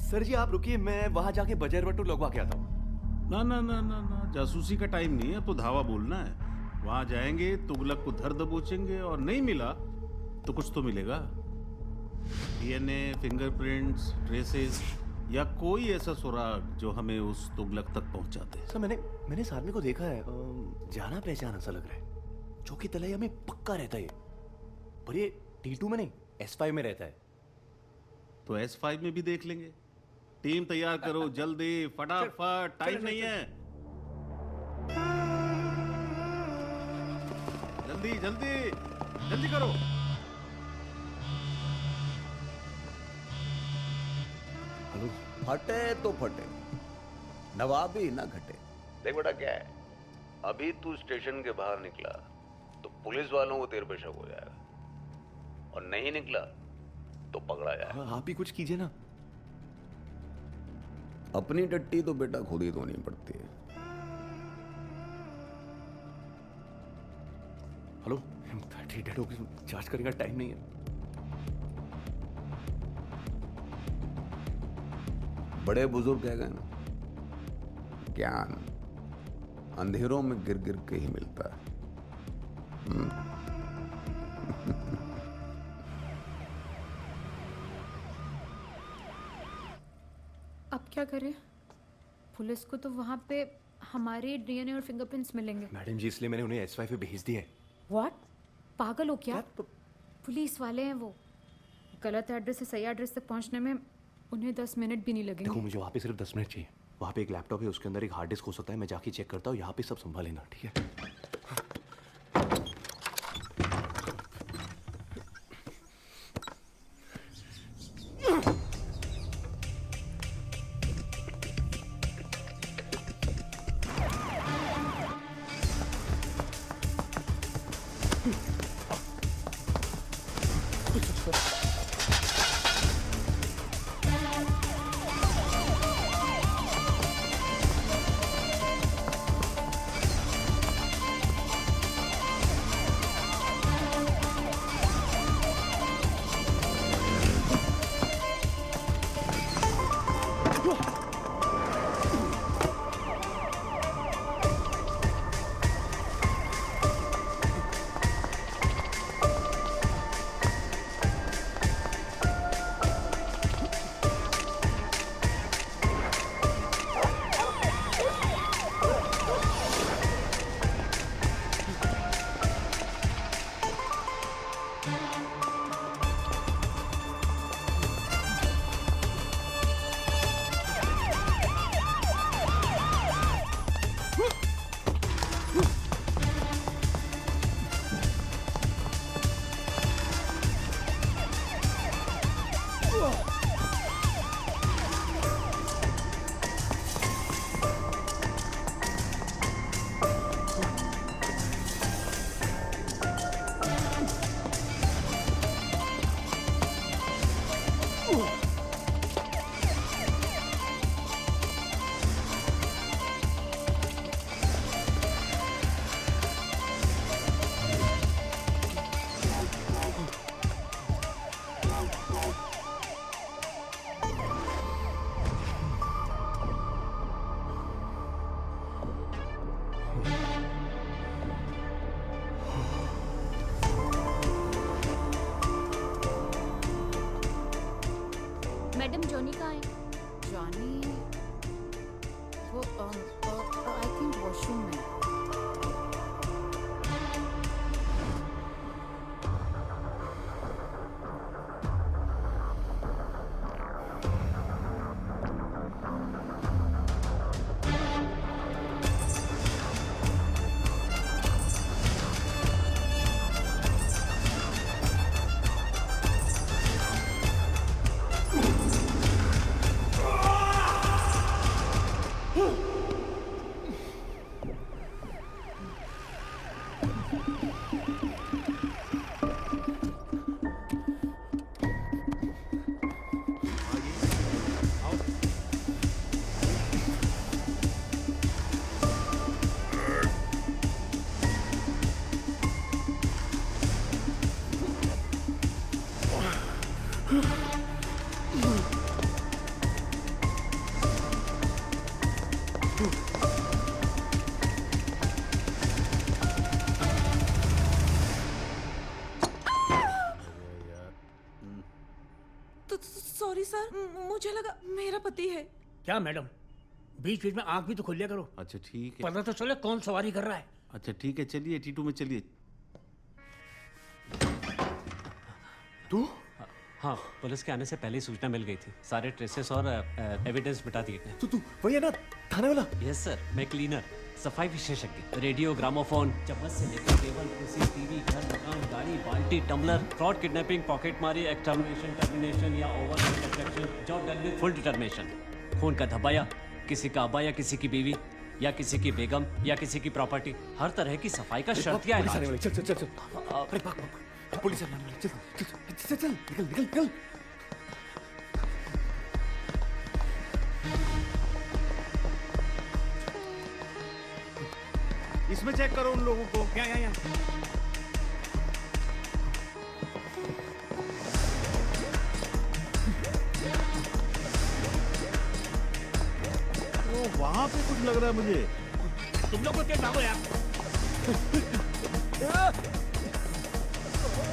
सर जी आप रुकिए, मैं वहां जाके बजर बट्टू लगवा के आता हूँ। ना ना ना ना ना, जासूसी का टाइम नहीं है, तो धावा बोलना है। वहां जाएंगे, तुगलक को धर दबोचेंगे, और नहीं मिला तो कुछ तो मिलेगा। DNA, फिंगरप्रिंट्स, ट्रेसेस, या कोई ऐसा सुराग जो हमें उस तुगलक तक पहुंचा दे। सर मैंने इस आदमी को देखा है, जाना पहचाना सा लग रहा है। चौकी तलैया में पक्का रहता है, पर ये T2 में नहीं, S5 में रहता है। तो S5 में भी देख लेंगे। टीम तैयार करो जल्दी, फटाफट, टाइम नहीं है। जल्दी जल्दी जल्दी करो। हेलो। फटे तो फटे, नवाबी ना घटे। देख बेटा क्या है, अभी तू स्टेशन के बाहर निकला तो पुलिस वालों को तेरे पे शक हो जाएगा, और नहीं निकला तो पकड़ा जाएगा। आप भी कुछ कीजिए ना। अपनी टट्टी तो बेटा खुद ही धोनी पड़ती है। हेलो, डेड होगी, चार्ज करने का टाइम नहीं है। बड़े बुजुर्ग कह गए ना, ज्ञान अंधेरों में गिर गिर के ही मिलता है। अब क्या करें? पुलिस को तो वहाँ पे हमारे DNA और फिंगरप्रिंट्स मिलेंगे। मैडम जी, इसलिए मैंने उन्हें S5 पे भेज दिया है। व्हाट? पागल हो क्या? पुलिस वाले हैं वो। गलत एड्रेस से सही एड्रेस तक पहुँचने में उन्हें 10 मिनट भी नहीं लगेंगे। देखो, मुझे वहाँ पे सिर्फ 10 मिनट चाहिए। वहाँ पे एक लैपटॉप है, उसके अंदर एक हार्ड डिस्क हो सकता है, मैं जाके चेक करता हूँ। यहाँ पे सब संभाल लेना, ठीक है? मैडम जॉनी कहाँ है? जॉनी वो आई थिंक वॉशरूम में। सॉरी सर, मुझे लगा मेरा पति है। क्या मैडम, बीच बीच में आंख भी तो खोल लिया करो। अच्छा ठीक है, पता तो चले कौन सवारी कर रहा है। अच्छा ठीक है, चलिए T2 में चलिए। तू? हाँ, पुलिस के आने से पहले ही सूचना मिल गई थी। सारे ट्रेसेस और एविडेंस मिटा दिए गए। तू वही है ना, थाने वाला? यस सर, मैं क्लीनर, सफाई विशेषज्ञ। रेडियो, ग्रामोफोन, चम्मच से लेकर टेबल, कुर्सी, टीवी, घर, मकान, गाड़ी, बाल्टी, टम्बलर, फ्रॉड, किडनैपिंग, पॉकेट मारी, एक्सटर्मिनेशन, टर्मिनेशन या over construction, job done with full determination. खून का धब्बा, किसी का अब्बा या किसी की बीवी या किसी की बेगम या किसी की प्रॉपर्टी, हर तरह की सफाई का शर्त या इलाज। चल चल चल चल, पुलिस आने वाली, चल चल चल, निकल निकल निकल। इसमें चेक करो उन लोगों को। या वहां पे कुछ लग रहा है मुझे। तुम लोग को क्या भागो यार।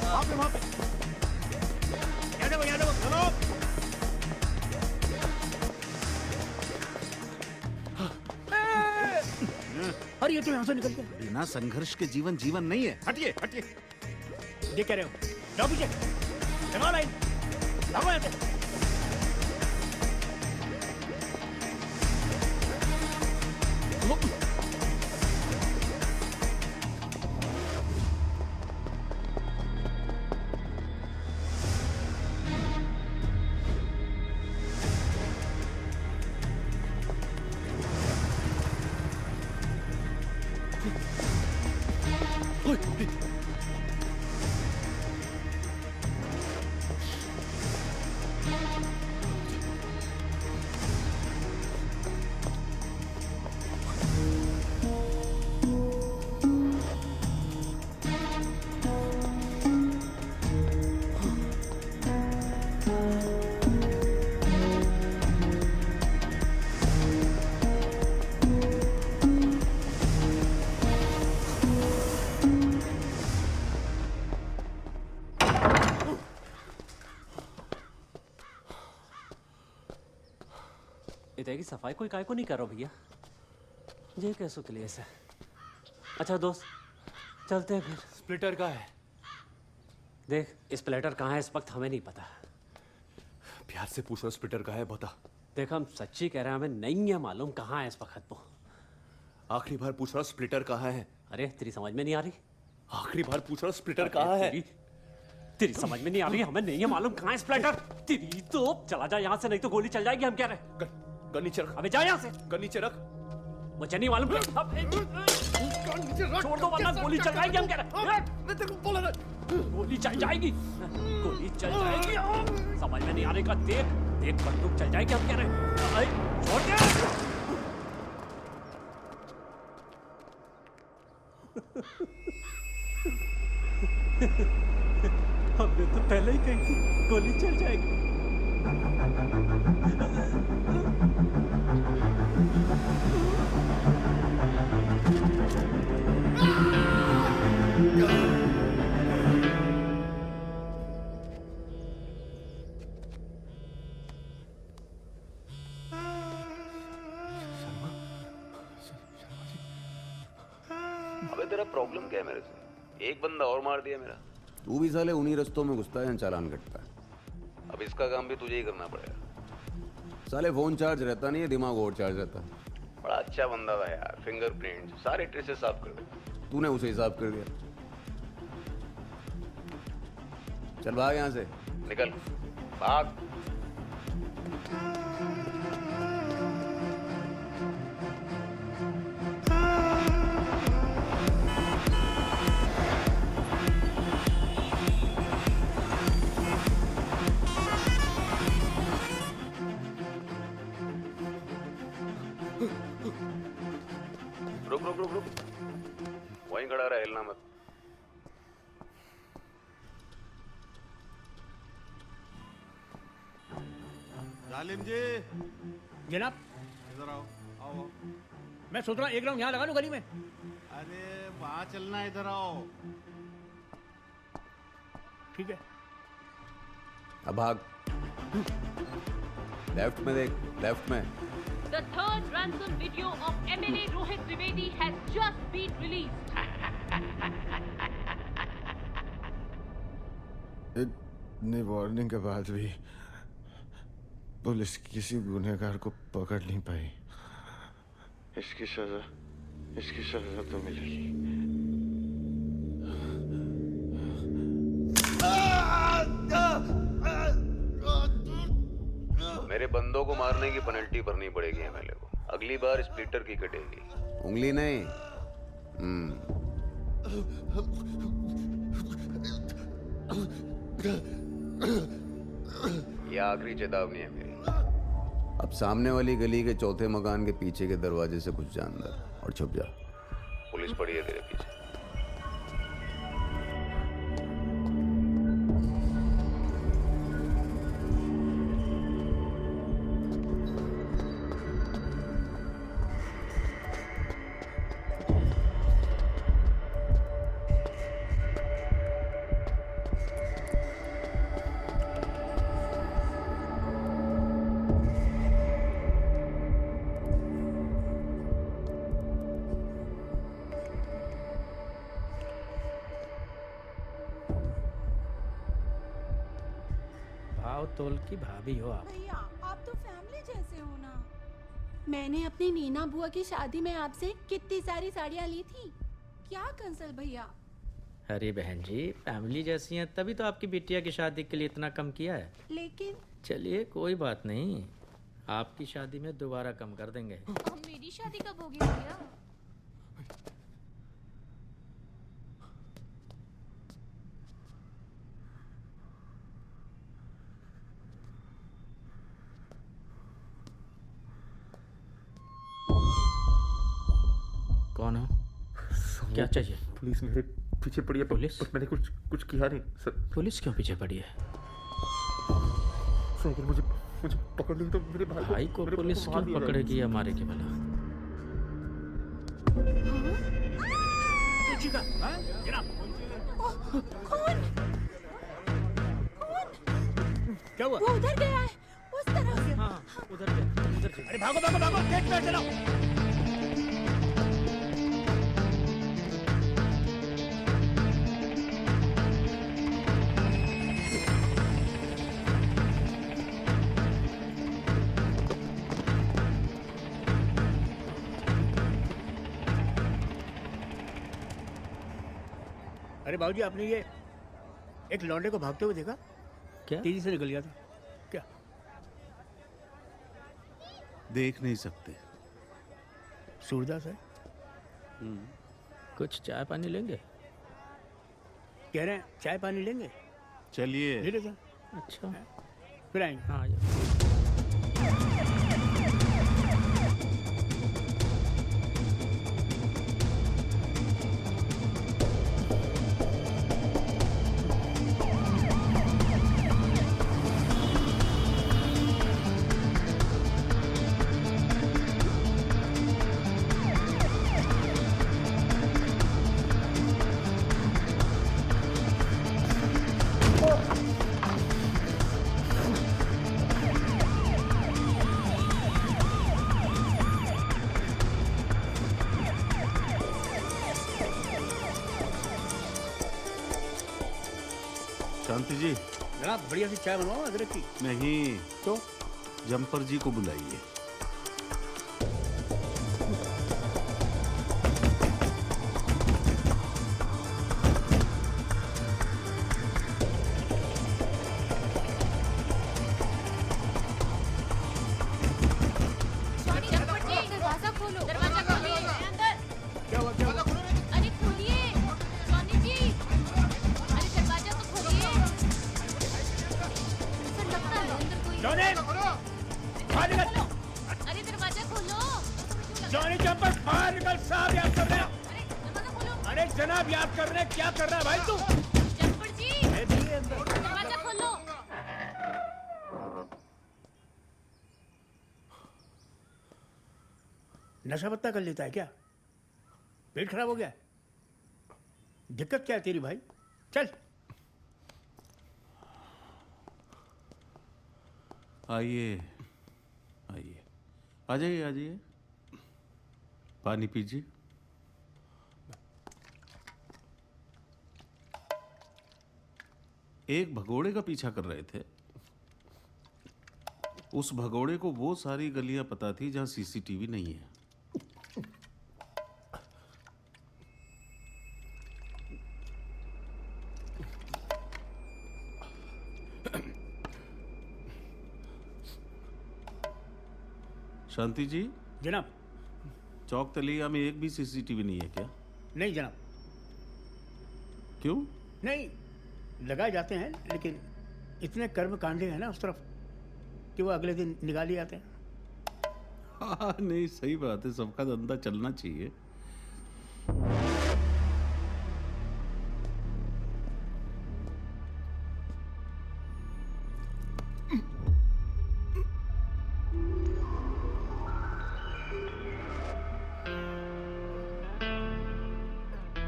वहां पे यादव चलो। अरे ये तो यहाँ से निकल गया। बिना संघर्ष के जीवन जीवन नहीं है। हटिए हटिए। ये कह रहे हो? जाओ पीछे, लगाओ लाइन, भागो यहाँ से। इतने की सफाई कोई काय को नहीं कर रहा भैया, ये कैसो के लिए से। अच्छा दोस्त, चलते हैं फिर। स्प्लिटर कहाँ है? देख, स्प्लिटर कहाँ है इस वक्त हमें नहीं पता। प्यार से पूछ रहा, स्प्लिटर कहाँ है बता। देख, हम सच्ची कह रहे हैं, हमें नहीं है मालूम कहाँ है इस वक्त वो। आखिरी बार पूछ रहा, स्प्लिटर कहाँ है? अरे तेरी समझ में नहीं आ रही? आखिरी बार पूछ रहा, स्प्लिटर कहाँ है? तेरी समझ में नहीं आ रही? हमें नहीं है मालूम कहाँ है स्प्लिटर। तेरी तो चला जा यहाँ से, नहीं तो गोली चल जाएगी। हम क्या रहे? गन नीचे रख। अबे जा यहाँ से। गन नीचे रख। मुझे नहीं मालूम। छोड़ दो वरना गोली चल जाएगी। हम क्या रहे? गोली चल जाएगी, गोली चल जाएगी। समझ में नहीं आ रही का? देख देख, बंदूक चल जाएगी। हम क्या रहे? छोड़ दे। हमने तो पहले ही कही थी गोली चल जाएगी। अबे तेरा प्रॉब्लम क्या है मेरे से? एक बंदा और मार दिया मेरा। तू भी साले उन्हीं रस्तों में घुसता है जहाँ चालान कटता है। अब इसका काम भी तुझे ही करना पड़ेगा। साले फोन चार्ज रहता नहीं है, दिमाग और चार्ज रहता है। बड़ा अच्छा बंदा था यार, फिंगरप्रिंट सारे ट्रेसेस साफ कर दे। तूने उसे हिसाब कर दिया। चल भाग यहाँ से। निकल भाग। रुक रुक रुक रुक, वहीं खड़ा रहा, हिलना मत। जालिम जी, जनाब इधर आओ। आओ। मैं सोच रहा हूँ एक राउंड यहाँ लगा लूँ गली में। अरे वहाँ चलना, इधर आओ। ठीक है। अब भाग। लेफ्ट में देख, लेफ्ट में। The third ransom video of MLA Rohit Trivedi has just been released. इतनी वार्निंग के बाद भी पुलिस किसी गुनहगार को पकड़ नहीं पाई। इसकी सजा तो मिलेगी। मेरे बंदों को मारने की पेनल्टी भरनी पड़ेगी एमएलए को। अगली बार स्प्लिटर की कटेगी, उंगली नहीं। ये आखिरी चेतावनी है मेरी। अब सामने वाली गली के चौथे मकान के पीछे के दरवाजे से घुस जा अंदर और छुप जा। पुलिस पड़ी है तेरे पीछे। तोल की भाभी हो आप। भैया आप तो फैमिली जैसे हो ना। मैंने अपनी नीना बुआ की शादी में आपसे कितनी सारी साड़ियाँ ली थी। क्या कंसल भैया? अरे बहन जी, फैमिली जैसी हैं तभी तो आपकी बिटिया की शादी के लिए इतना कम किया है। लेकिन चलिए कोई बात नहीं, आपकी शादी में दोबारा कम कर देंगे। मेरी शादी कब होगी भैया? कौन हो? क्या चाहिए? पुलिस मेरे पीछे पड़ी है। पुलिस? मैंने कुछ किया नहीं सर। पुलिस क्यों पीछे पड़ी है? सर अगर मुझे पकड़ ली तो मेरे भाई को पुलिस क्यों पकड़ेगी हमारे के भला? कौन? क्या हुआ? वो उधर गया है, उस तरफ। हाँ, उधर गया। अरे भागो भागो भागो, गेट पे चलो। अरे बाबूजी, आपने ये एक लौंडे को भागते हुए देखा? क्या? तेजी से निकल गया था। क्या? देख नहीं सकते। सूरदास है। कुछ चाय पानी लेंगे? कह रहे हैं चाय पानी लेंगे। चलिए। ले लेते। अच्छा, फिर आएंगे। हाँ। जनाब बढ़िया सी चाय बनवाओ अदरक की। नहीं तो जम्पर जी को बुलाइए। दरवाजा खोलो, दरवाजा खोलिए। अंदर क्या हुआ क्या हुआ? अरे खोलिए जॉनी जी, अरे दरवाजा तो खोलिए। सर लगता है अंदर कोई जॉनी बाहर निकल। अरे दरवाजा खोलो। जॉनी जंपर बाहर निकल। साहब याद कर रहे हैं। अरे जनाब याद कर रहे हैं। क्या कर रहा है भाई तू? जंपर जी दरवाजा खोलो। नशा पत्ता कर लेता है क्या? पेट खराब हो गया? दिक्कत क्या है तेरी भाई? चल। आइए आइए, आ जाइए आ जाइए, पानी पीजिए। एक भगोड़े का पीछा कर रहे थे। उस भगोड़े को वो सारी गलियां पता थी जहां सीसीटीवी नहीं है। शांति जी। जनाब। चौक तलिया में एक भी सीसीटीवी नहीं है क्या? नहीं जनाब। क्यों? नहीं, लगाए जाते हैं लेकिन इतने कर्म कांडे हैं ना उस तरफ कि वो अगले दिन निकाल ही आते हैं। हाँ नहीं, सही बात है, सबका धंधा चलना चाहिए।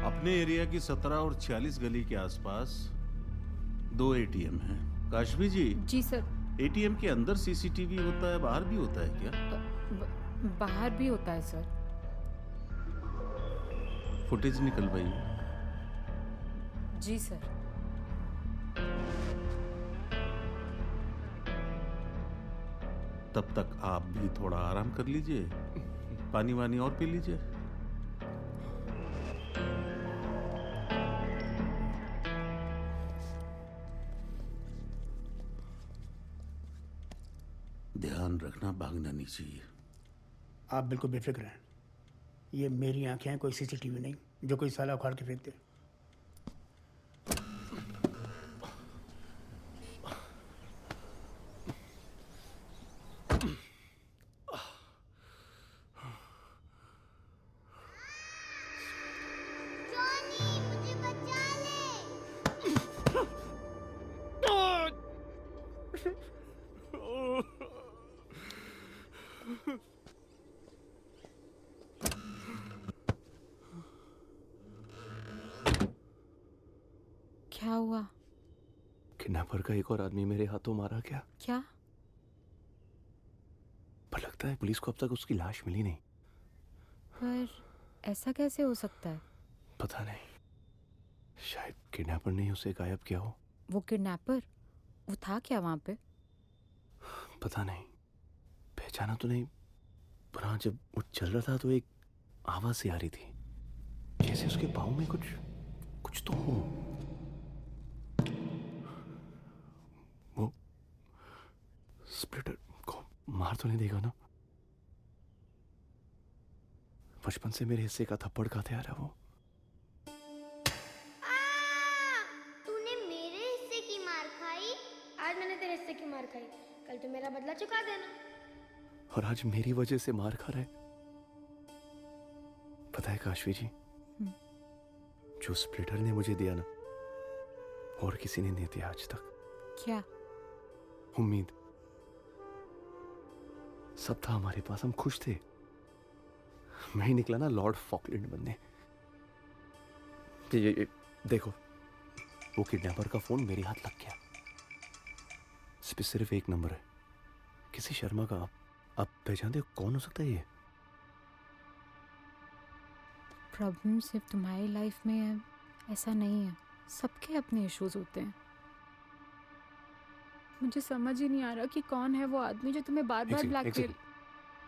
अपने एरिया की 17 और 46 गली के आसपास 2 एटीएम हैं। काशवी जी। जी सर। एटीएम के अंदर सीसीटीवी होता है, बाहर भी होता है क्या? बाहर भी होता है सर। फुटेज निकलवाइए। जी सर। तब तक आप भी थोड़ा आराम कर लीजिए, पानी वानी और पी लीजिए। ध्यान रखना, भागना नहीं चाहिए। आप बिल्कुल बेफिक्र हैं। ये मेरी आंखें हैं, कोई सीसीटीवी नहीं जो कोई साला उखाड़ के फेंक दे। क्या हुआ? किडनैपर का एक और आदमी मेरे हाथों मारा गया। क्या? पर लगता है पुलिस को अब तक उसकी लाश मिली नहीं। पर ऐसा कैसे हो सकता है? पता नहीं, शायद किडनैपर ने उसे गायब किया हो। वो किडनैपर, वो था क्या वहां पे? पता नहीं, पहचाना तो नहीं, पर हाँ जब वो चल रहा था तो एक आवाज सी आ रही थी, जैसे उसके पाँव में कुछ तो हो। वो स्प्लिटर को मार तो नहीं देगा ना? बचपन से मेरे हिस्से का थप्पड़ खाते आ रहा वो। तूने मेरे हिस्से की मार खाई। आज मैंने तेरे हिस्से की मार खाई, कल तो मेरा बदला चुका देना। और आज मेरी वजह से मार खा रहा है। पता है काशवी जी, जो स्प्लिटर ने मुझे दिया ना, और किसी ने नहीं दिया आज तक। क्या? उम्मीद। सब था हमारे पास, हम खुश थे। मैं ही निकला ना लॉर्ड फॉकलैंड बनने। ये देखो, वो किडनैपर का फोन मेरे हाथ लग गया। इस पे सिर्फ एक नंबर है, किसी शर्मा का। आप पहचानते हो कौन हो सकता है ये? प्रॉब्लम सिर्फ तुम्हारी लाइफ में है ऐसा नहीं है, सबके अपने इश्यूज होते हैं। मुझे समझ ही नहीं आ रहा कि कौन है वो आदमी जो तुम्हें बार बार ब्लैकमेल।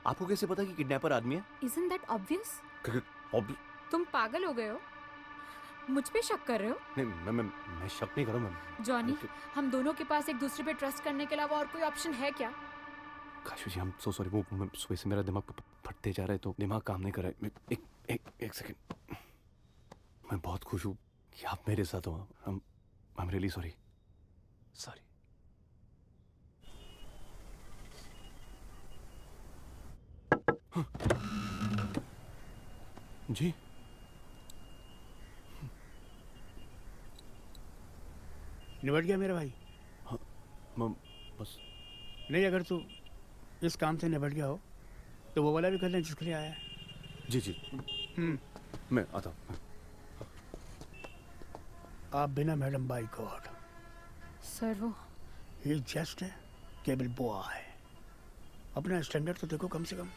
आपको कैसे पता कि किडनैपर आदमी है? Isn't that obvious? तुम पागल हो गए हो? मुझ पे शक कर रहे हो? नहीं, मैं शक नहीं कर रहा हूं। जॉनी, हम दोनों के पास एक दूसरे पे ट्रस्ट करने के अलावा और कोई ऑप्शन है क्या? Cashew ji, I'm so sorry। वो सुबह से मेरा दिमाग फटते जा रहा है, तो दिमाग काम नहीं कर रहा है। एक सेकंड। मैं बहुत खुश हूँ कि आप मेरे साथ हो। I'm really sorry। जी निबट गया मेरा भाई। हाँ, बस नहीं, अगर तू इस काम से निबट गया हो तो वो वाला भी कर लें जिसके लिए आया है। जी मैं आता हूँ। आप बिना मैडम, बाय गॉड सर, वो ही जस्ट है केबल बॉय। अपना स्टैंडर्ड तो देखो कम से कम।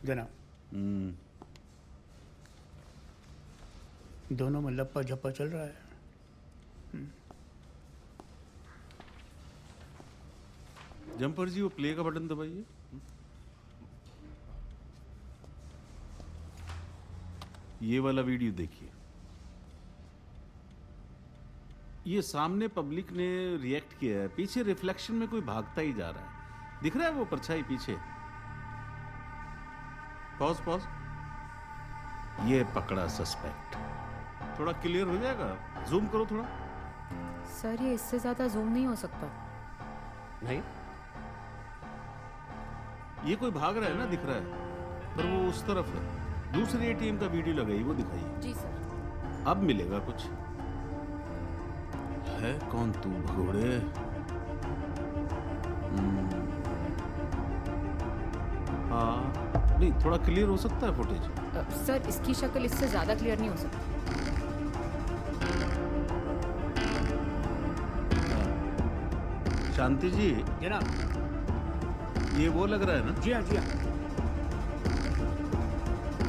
जनाब, दोनों में लप्पा झप्पा चल रहा है। जंपर जी, वो प्ले का बटन दबाइए। ये वाला वीडियो देखिए। ये सामने पब्लिक ने रिएक्ट किया है, पीछे रिफ्लेक्शन में कोई भागता ही जा रहा है। दिख रहा है वो परछाई पीछे? पॉज। ये पकड़ा सस्पेक्ट। थोड़ा क्लियर हो जाएगा, जूम करो थोड़ा। सर, ये इससे ज्यादा जूम नहीं हो सकता। नहीं, ये कोई भाग रहा है ना, दिख रहा है, पर वो उस तरफ है। दूसरे एटीएम का वीडियो लगाइए, वो दिखाइए। जी सर। अब मिलेगा कुछ। है कौन तू भगोड़े? हाँ, नहीं, थोड़ा क्लियर हो सकता है फुटेज? सर, इसकी शक्ल इससे ज्यादा क्लियर नहीं हो सकती। शांति जी। जनाब, ये वो लग रहा है ना? जी हाँ।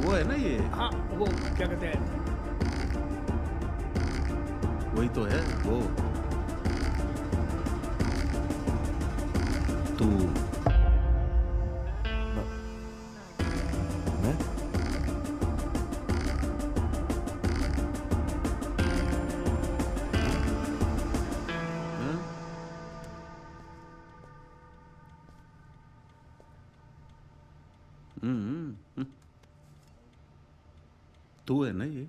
वो है ना ये? हाँ, वो क्या कहते हैं, वही तो है वो। तू मैं? तू है ना ये?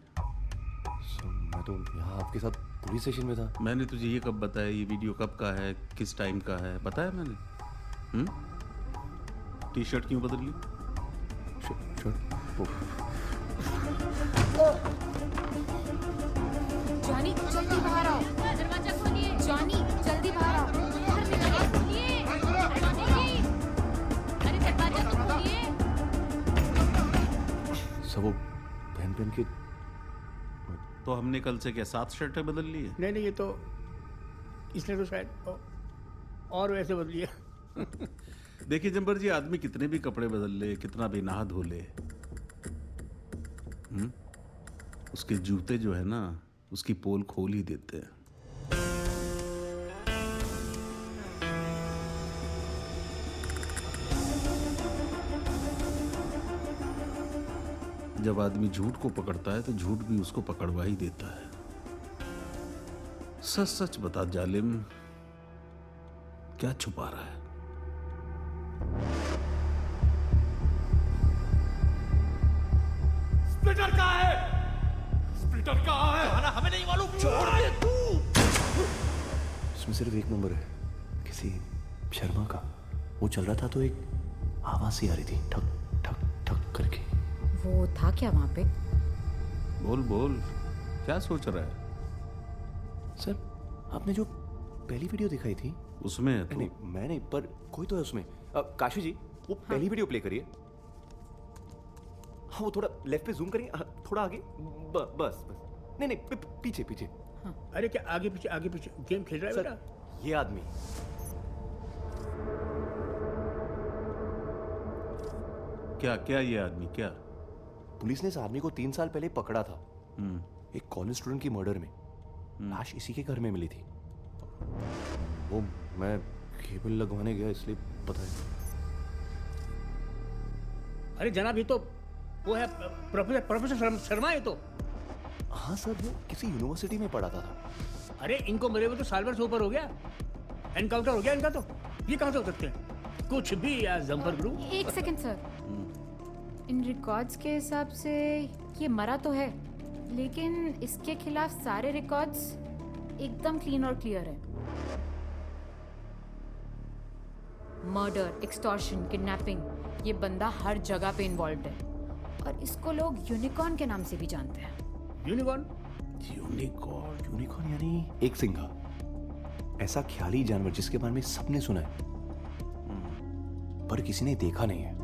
मैं तो यहाँ आपके साथ पुलिस स्टेशन में था। मैंने तुझे ये कब बताया? ये वीडियो कब का है, किस टाइम का है, बताया मैंने? टी शर्ट क्यों बदल ली? जॉनी, जल्दी बाहर आओ। दरवाजा खोलिए। जॉनी, जल्दी बाहर आओ। बाहर निकलिए, खोलिए। अरे दरवाजा तो खोलिए। सब वो पहन के। तो हमने कल से क्या 7 शर्टें बदल ली है? नहीं, ये तो इसने तो शायद और वैसे बदली है। देखिए जंपर जी, आदमी कितने भी कपड़े बदल ले, कितना भी नहा धो ले, उसके जूते जो है ना, उसकी पोल खोल ही देते हैं। जब आदमी झूठ को पकड़ता है तो झूठ भी उसको पकड़वा ही देता है। सच सच बता जालिम, क्या छुपा रहा है? स्प्लिटर कहाँ है? स्प्लिटर कहाँ है? खाना हमें नहीं मालूम। छोड़ दे तू। इसमें सिर्फ एक नंबर है, किसी शर्मा का। वो चल रहा था तो एक आवाज सी आ रही थी, ठक ठक ठक करके। वो था क्या वहां पे? बोल, क्या सोच रहा है? सर, आपने जो पहली वीडियो दिखाई थी उसमें है तो? नहीं, मैं नहीं, पर कोई तो है उसमें। काशू जी, वो पहली वीडियो प्ले करिए। हाँ, वो थोड़ा लेफ्ट पे जूम करिए, थोड़ा आगे, बस। नहीं, पीछे। हाँ। अरे क्या आगे पीछे गेम खेल रहा है बेटा? ये आदमी क्या ये आदमी क्या? पुलिस ने इस आदमी को 3 साल पहले पकड़ा था एक कॉलेज स्टूडेंट की मर्डर में। लाश इसी के घर में मिली थी। वो मैं केबल लगवाने गया इसलिए पता है। अरे जनाब ये तो वो है प्रोफेसर शर्मा है तो। हाँ सर, वो किसी यूनिवर्सिटी में पढ़ाता था। अरे इनको मरे हुए तो साल भर से ऊपर हो गया, एनकाउंटर हो गया इनका तो। ये कहाँ से हो सकते हैं? कुछ भी यार जम्पर ग्रुप। एक सेकंड सर, इन रिकॉर्ड्स के हिसाब से ये मरा तो है, लेकिन इसके खिलाफ सारे रिकॉर्ड्स एकदम क्लीन और क्लियर है। मर्डर, एक्सटॉर्शन, किडनैपिंग, ये बंदा हर जगह पे इन्वॉल्व है और इसको लोग यूनिकॉर्न के नाम से भी जानते हैं। यूनिकॉर्न? यूनिकॉर्न यानी एक सिंघा, ऐसा ख्याली जानवर जिसके बारे में सबने सुना है पर किसी ने देखा नहीं है।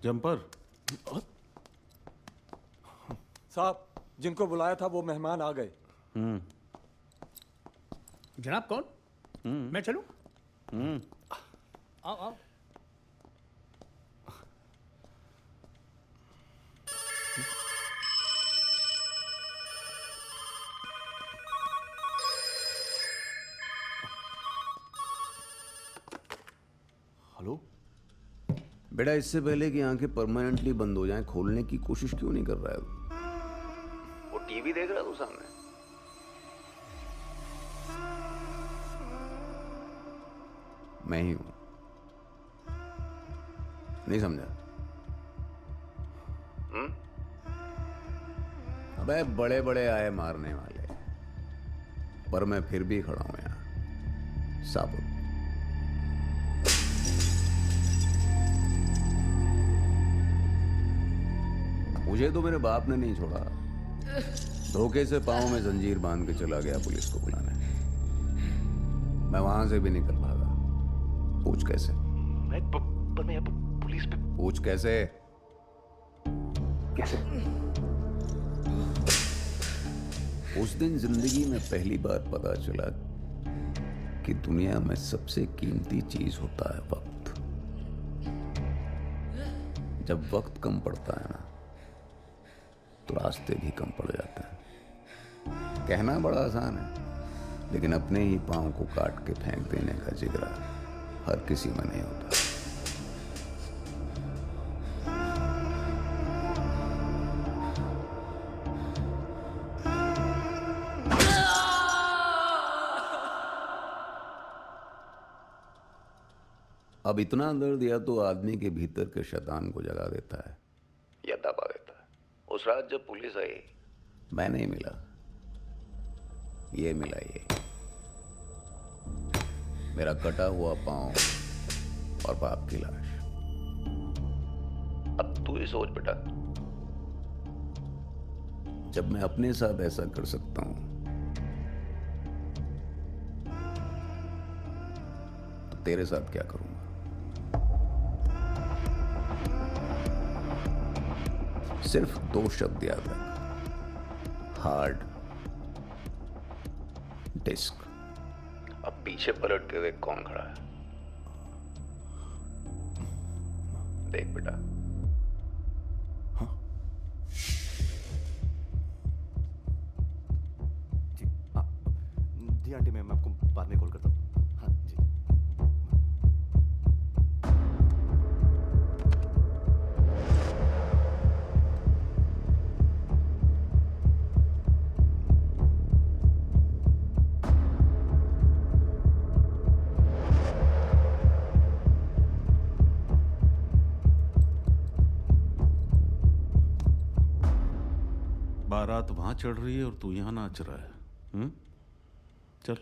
जंपर साहब, जिनको बुलाया था वो मेहमान आ गए। जनाब कौन? मैं चलूं? आओ आओ। हेलो बेटा, इससे पहले कि आंखें परमानेंटली बंद हो जाएं, खोलने की कोशिश क्यों नहीं कर रहा है? वो टीवी देख रहा तू सामने? मैं ही हूं। नहीं समझा? अबे बड़े बड़े आए मारने वाले, पर मैं फिर भी खड़ा हूं यहां साबुत। मुझे तो मेरे बाप ने नहीं छोड़ा, धोखे से पांव में जंजीर बांध के चला गया पुलिस को बुलाने। मैं वहां से भी निकल भागा। पूछ कैसे? पर मैं पुलिस पे। पूछ कैसे? कैसे? उस दिन जिंदगी में पहली बार पता चला कि दुनिया में सबसे कीमती चीज होता है वक्त। जब वक्त कम पड़ता है ना, तो रास्ते भी कम पड़ जाते हैं। कहना बड़ा आसान है, लेकिन अपने ही पांव को काट के फेंक देने का जिगरा हर किसी में नहीं होता। अब इतना दर्द या तो आदमी के भीतर के शैतान को जगा देता है या दबा देता है। उस रात जब पुलिस आई, मैं नहीं मिला, ये मिला। ये मेरा कटा हुआ पांव और बाप की लाश। अब तू ही सोच बेटा, जब मैं अपने साथ ऐसा कर सकता हूं तो तेरे साथ क्या करूंगा? सिर्फ 2 शब्द याद रख, हार्ड डिस्क। अब पीछे पलट के देख कौन खड़ा है। देख बेटा। जी आंटी, मैं आपको बाद में कॉल करता हूँ। हाँ जी। बारात वहां चढ़ रही है और तू यहां नाच रहा है। चल।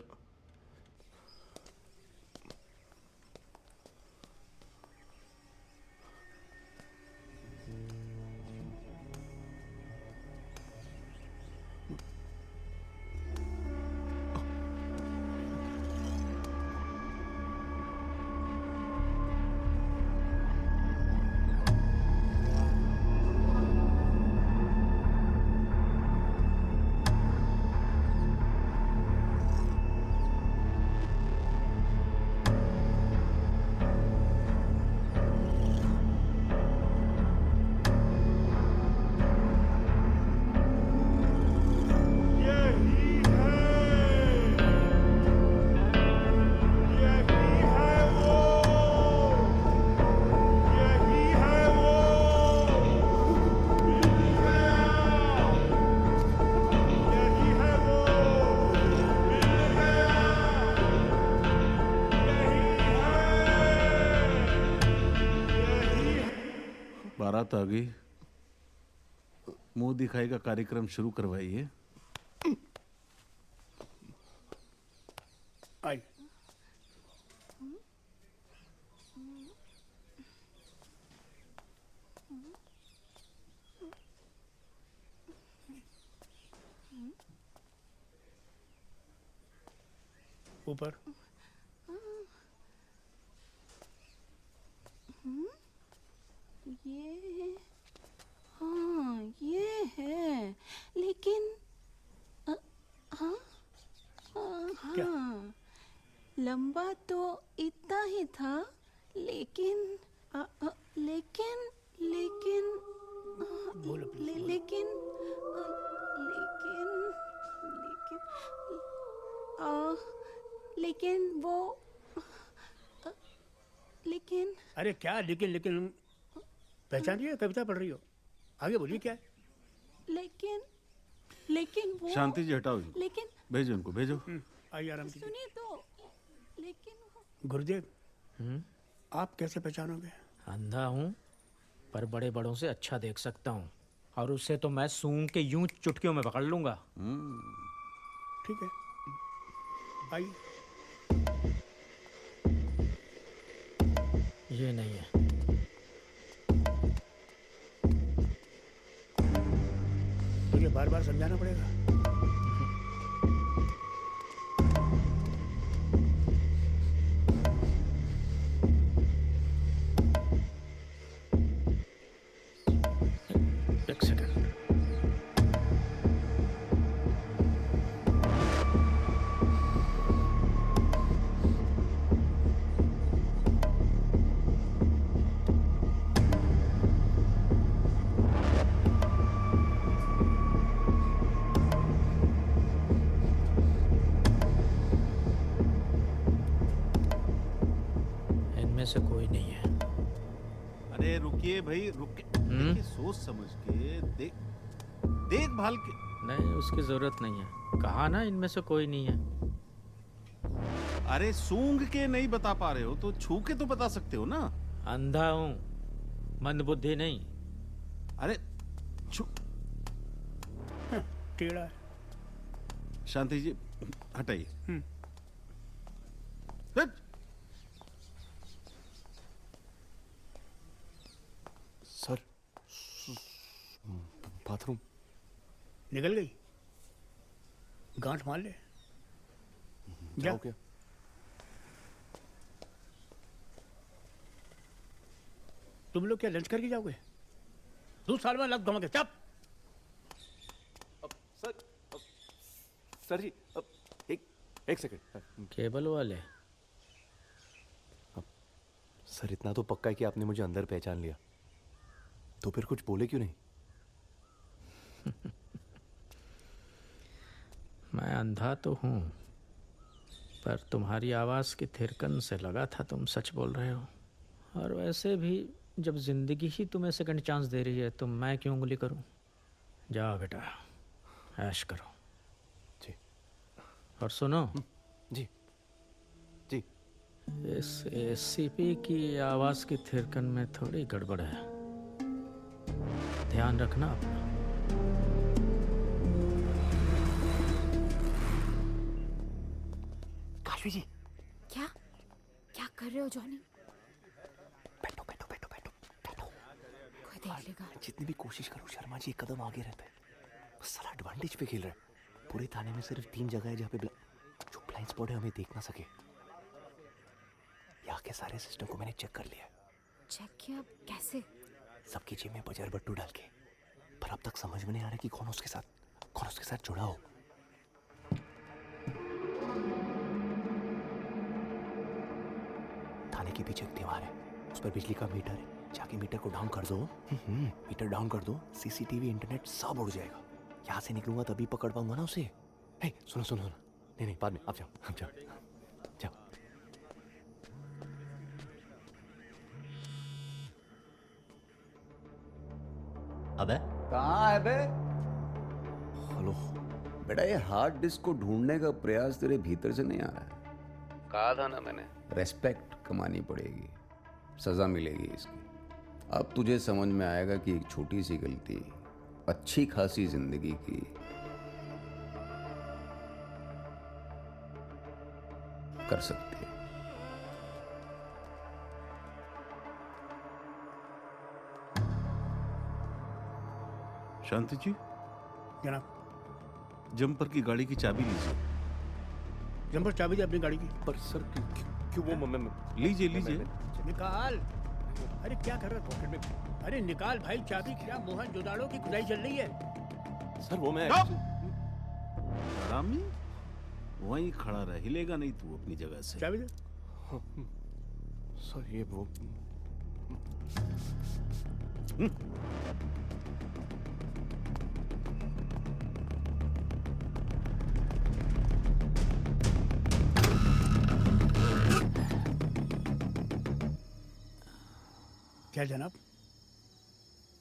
बारात आ गई, मुंह दिखाई का कार्यक्रम शुरू करवाइए। आई ऊपर। ये हाँ ये है, लेकिन हाँ हाँ लंबा तो इतना ही था, लेकिन लेकिन लेकिन लेकिन लेकिन लेकिन वो लेकिन अरे क्या लेकिन पहचान रही हो? कविता पढ़ रही हो? आगे बोलिए क्या है? लेकिन वो शांति जी हटाओ इनको। लेकिन भेजो इनको, भेजो। आइए आराम कीजिए। सुनिए तो, लेकिन गुरुदेव आप कैसे पहचानोगे? अंधा हूँ पर बड़े बड़ों से अच्छा देख सकता हूँ, और उससे तो मैं सूंघ के यूं चुटकियों में पकड़ लूंगा। ठीक है, आइए। ये नहीं है। तुझे बार बार समझाना पड़ेगा। एक सेकंड। इनमें से कोई नहीं है। अरे रुकिए भाई, रुकिए, सोच समझ के देखभाल के। नहीं, उसकी जरूरत नहीं है। कहा ना इनमें से कोई नहीं है। अरे सूंघ के नहीं बता पा रहे हो तो छू के तो बता सकते हो ना। अंधा हूँ, मंदबुद्धि नहीं। अरे टेढ़ा है। शांति जी हटाइए। सर बाथरूम निकल गई, गांठ मार ले। जाओ क्या? तुम लोग क्या लंच करके जाओगे? 2 साल में लग घुमाओगे। चुप। सर जी एक सेकंड। केबल वाले। सर इतना तो पक्का है कि आपने मुझे अंदर पहचान लिया, तो फिर कुछ बोले क्यों नहीं? मैं अंधा तो हूँ, पर तुम्हारी आवाज की थिरकन से लगा था तुम सच बोल रहे हो। और वैसे भी जब जिंदगी ही तुम्हें सेकंड चांस दे रही है तो मैं क्यों उंगली करूँ? जाओ बेटा, ऐश करो। जी। और सुनो जी जी, इस एसीपी की आवाज की थिरकन में थोड़ी गड़बड़ है, ध्यान रखना अपना। काशवी जी। क्या क्या कर रहे हो जॉनी? बैठो बैठो बैठो बैठो बैठो। कोई देख लेगा। जितनी भी कोशिश करो शर्मा जी एक कदम आगे रहते हैं। साला एडवांटेज पे खेल रहा है। पूरे थाने में सिर्फ 3 जगह है जहाँ पे जो ब्लाइंड स्पॉट है हमें देख ना सके। यहाँ के सारे सिस्टम को मैंने चेक कर लिया। चेक किया? कैसे? सबकी जेब में बजर बट्टू डाल के। पर अब तक समझ में नहीं आ रहा कि कौन उसके साथ जुड़ा हो। थाने के पीछे एक दीवार है, उस पर बिजली का मीटर है। जाके मीटर को डाउन कर दो। मीटर डाउन कर दो, सीसीटीवी इंटरनेट सब उड़ जाएगा। यहाँ से निकलूंगा तभी पकड़ पाऊंगा ना उसे। हे सुनो सुनो सुनो। नहीं बाद में, आप जाओ जाओ जाओ। अबे कहाँ है बे? हेलो बेटा, ये हार्ड डिस्क को ढूंढने का प्रयास तेरे भीतर से नहीं आ रहा है। कहा था ना मैंने। रेस्पेक्ट कमानी पड़ेगी, सजा मिलेगी इसकी। अब तुझे समझ में आएगा कि एक छोटी सी गलती अच्छी खासी जिंदगी की कर सकती है। शांति जी, जनाब। जंपर की गाड़ी की चाबी लीजिए। जंपर चाबी दे अपनी गाड़ी की। पर सर क्यों वो लीजिए लीजिए। निकाल। अरे क्या कर रहा है पॉकेट में? अरे निकाल भाई चाबी। क्या मोहन जोदाड़ो की खुदाई चल रही है? सर वो मैं हरामी, वहीं खड़ा रह, हिलेगा नहीं तू अपनी जगह से। चाबी दे। सर ये वो क्या जनाब,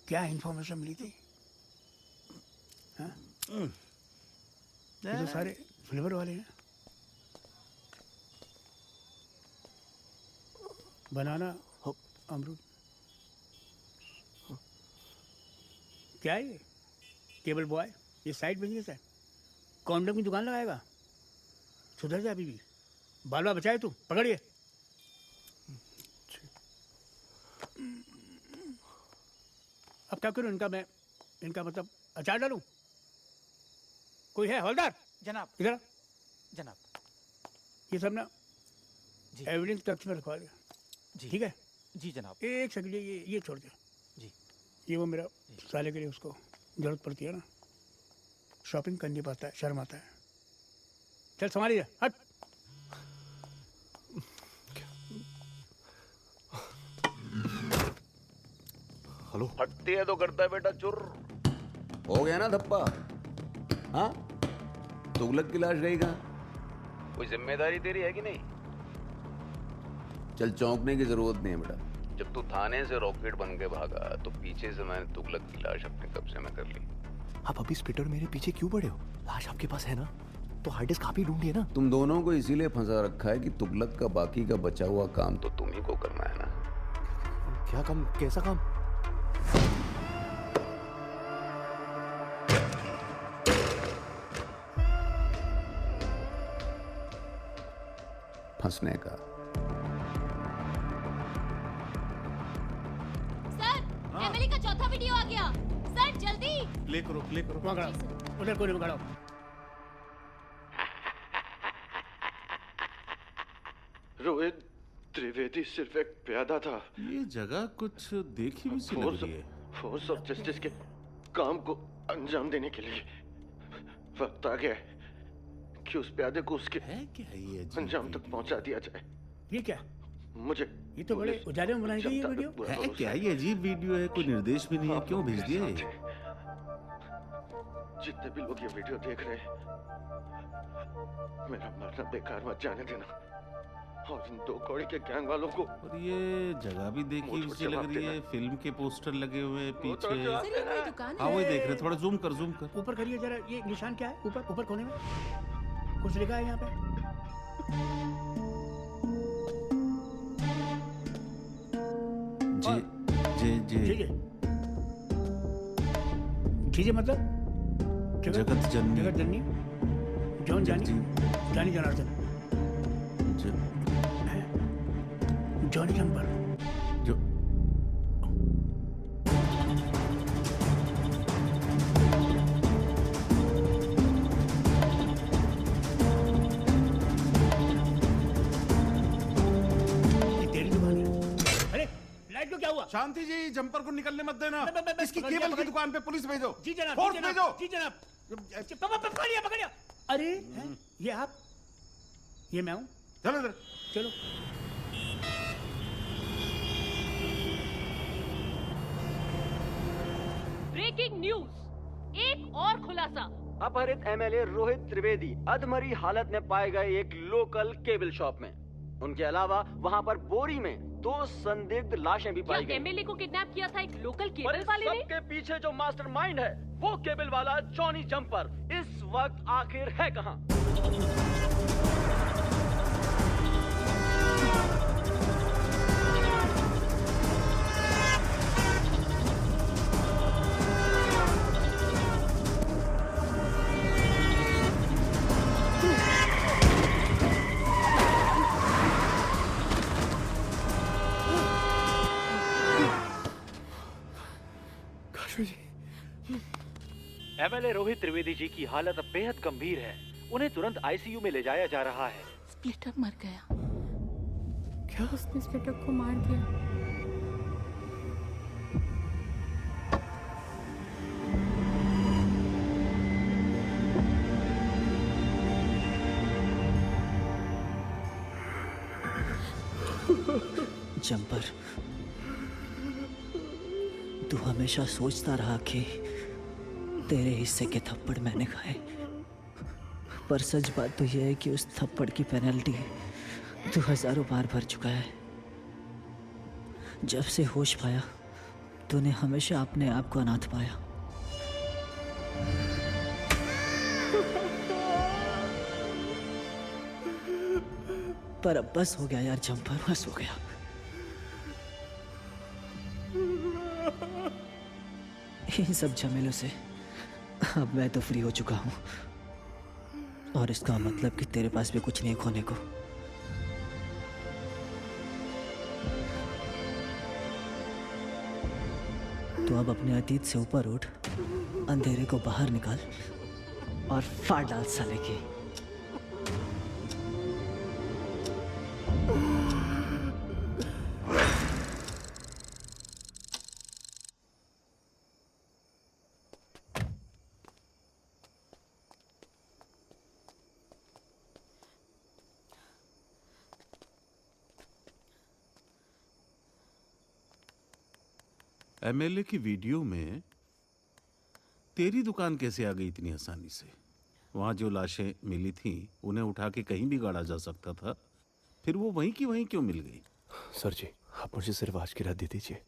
क्या इंफॉर्मेशन मिली थी? हाँ? ये तो सारे फ्लेवर वाले हैं। बनाना, अमरूद। क्या है ये? केबल बॉय, ये साइड बिजनेस है। कॉन्डम की दुकान लगाएगा? सुधर जा अभी भी। बालवा बचाए तू, पकड़िए। अब क्या करूं इनका? मैं इनका मतलब अचार डालूं? कोई है हवलदार? जनाब। इधर जनाब। ये सब ना एविडेंस कक्ष में रखवा दिया। ठीक है जी जनाब। एक सेकंड, ये छोड़ दे जी। ये वो मेरा साले के लिए उसको जरूरत पड़ती है ना, शॉपिंग करनी पड़ता है, शर्म आता है। चल संभालिए, हट। हेलो। फटती है तो करता है बेटा चुर। हो गया ना धप्पा? हाँ, तुगलक की लाश गई कहाँ? कोई जिम्मेदारी तेरी है कि नहीं? चल चौंकने की जरूरत नहीं है बेटा। जब तू थाने से रॉकेट बन के भागा तो पीछे से मैंने तुगलक की लाश अपने कब्जे में कर ली। आप अभी स्प्लिटर मेरे पीछे क्यों पड़े हो? लाश आपके पास है ना, तो हार्ड डिस्क आप ही ढूंढिए ना। तुम दोनों को इसीलिए फंसा रखा है कि तुगलक का बाकी का बचा हुआ काम तो तुम ही को करना है ना। क्या काम? कैसा काम? फंसने का। सर, एमिली का चौथा वीडियो आ गया। सर जल्दी प्ले करो, प्ले करो। उधर कोने में खड़ा। रोहित त्रिवेदी सिर्फ एक प्यादा था। ये जगह कुछ देखी भी सी लग रही है। फोर्स ऑफ जस्टिस के काम को अंजाम देने के लिए वक्त आ गया है कि उस प्यादे को उसके अंजाम तक पहुंचा दिया जाए। ये क्या? मुझे ये तो बड़े उजाले में बनाई गई ये वीडियो है। क्या ये अजीब वीडियो है? कोई निर्देश भी नहीं है, क्यों भेज दिया ये? जितने भी लोग ये वीडियो देख रहे हैं, मेरा मरना बेकार मत जाने देना। और इन दो कौड़ी के गैंग वालों को। और ये जगह भी देखी सी लग रही है। फिल्म के पोस्टर लगे हुए हैं पीछे। हाँ वही देख रहे। थोड़ा जूम कर, जूम कर। ऊपर करिए जरा। ये निशान क्या है? ऊपर ऊपर कोने में कुछ लिखा है यहाँ पे। जे मतलब जगत जननी। जगत जननी, जॉन जानी, जानी जनार्दन, जॉनी जंपर। जो तेरी दुकान है। अरे लाइट को क्या हुआ? शांति जी, जंपर को निकलने मत देना। इसकी केबल की दुकान पे पुलिस भेजो। जी जनाब। फोर्स भेजो। जी जनाब। पकड़िया पकड़िया। अरे ये आप? ये मैं हूँ। चलो इधर। चलो। ब्रेकिंग न्यूज, एक और खुलासा। अपहरित एमएलए रोहित त्रिवेदी अधमरी हालत में पाए गए एक लोकल केबल शॉप में। उनके अलावा वहां पर बोरी में 2 संदिग्ध लाशें भी पाई गई। एमएलए को किडनैप किया था एक लोकल केबल वाले ने। सबके पीछे जो मास्टरमाइंड है वो केबल वाला जॉनी जंपर इस वक्त आखिर है कहां? एमएलए रोहित त्रिवेदी जी की हालत अब बेहद गंभीर है। उन्हें तुरंत आईसीयू में ले जाया जा रहा है। स्प्लिटर मर गया। क्या उसने स्प्लिटर को मार दिया? जंपर, तू हमेशा सोचता रहा कि तेरे हिस्से के थप्पड़ मैंने खाए, पर सच बात तो यह है कि उस थप्पड़ की पेनल्टी तू हजारों बार भर चुका है। जब से होश पाया तूने हमेशा अपने आप को अनाथ पाया। पर अब बस हो गया यार जंपर, बस हो गया। इन सब झमेलों से अब मैं तो फ्री हो चुका हूं, और इसका मतलब कि तेरे पास भी कुछ नहीं खोने को। तो अब अपने अतीत से ऊपर उठ, अंधेरे को बाहर निकाल और फाड़ डाल साले की। एमएलए की वीडियो में तेरी दुकान कैसे आ गई इतनी आसानी से? वहां जो लाशें मिली थी उन्हें उठा के कहीं भी गाड़ा जा सकता था, फिर वो वहीं की वहीं क्यों मिल गई? सर जी, आप मुझे सिर्फ आज की रात दे दीजिए,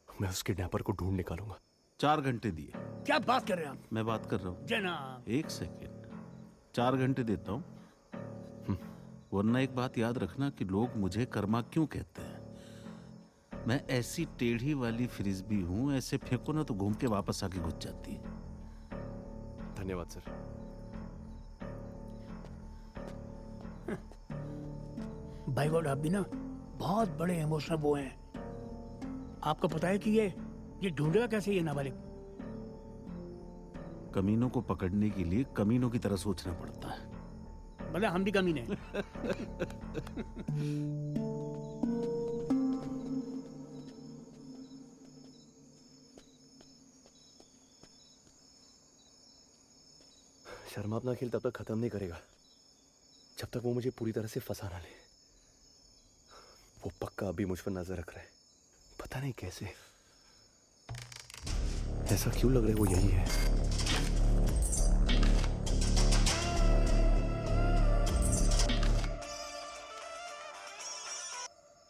मैं उस किडनैपर को ढूंढ निकालूंगा। 4 घंटे दिए। क्या बात कर रहे हैं आप? मैं बात कर रहा हूँ जनाब। 1 सेकेंड, 4 घंटे देता हूँ, वरना एक बात याद रखना कि लोग मुझे कर्मा क्यों कहते हैं। मैं ऐसी टेढ़ी वाली फ्रिस्बी हूं, ऐसे फेंको ना तो घूम के वापस आके घुस जाती है। धन्यवाद सर। भाई गॉड, आप भी ना बहुत बड़े इमोशनल वो हैं। आपको पता है कि ये ढूंढेगा कैसे ये नाबालिग? कमीनों को पकड़ने के लिए कमीनों की तरह सोचना पड़ता है। मतलब हम भी कमीने हैं। शर्मा अपना खेल तब तक खत्म नहीं करेगा जब तक वो मुझे पूरी तरह से फंसा ना ले। वो पक्का अभी मुझ पर नजर रख रहा है, पता नहीं कैसे। ऐसा क्यों लग रहा है वो यही है।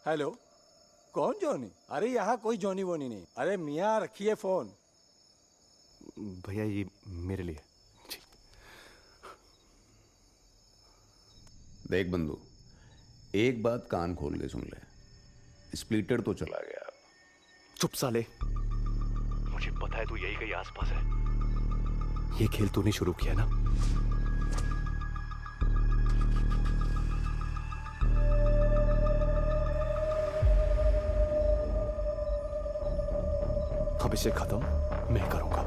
हेलो, कौन जॉनी? अरे यहाँ कोई जॉनी वोनी नहीं। अरे मियाँ रखिए फोन। भैया ये मेरे लिए। देख बंधु, एक बात कान खोल के सुन ले, स्प्लिटर तो चला गया। चुप साले, मुझे पता है तू यही कहीं आसपास है। ये खेल तूने शुरू किया ना? अब इसे खत्म मैं करूंगा।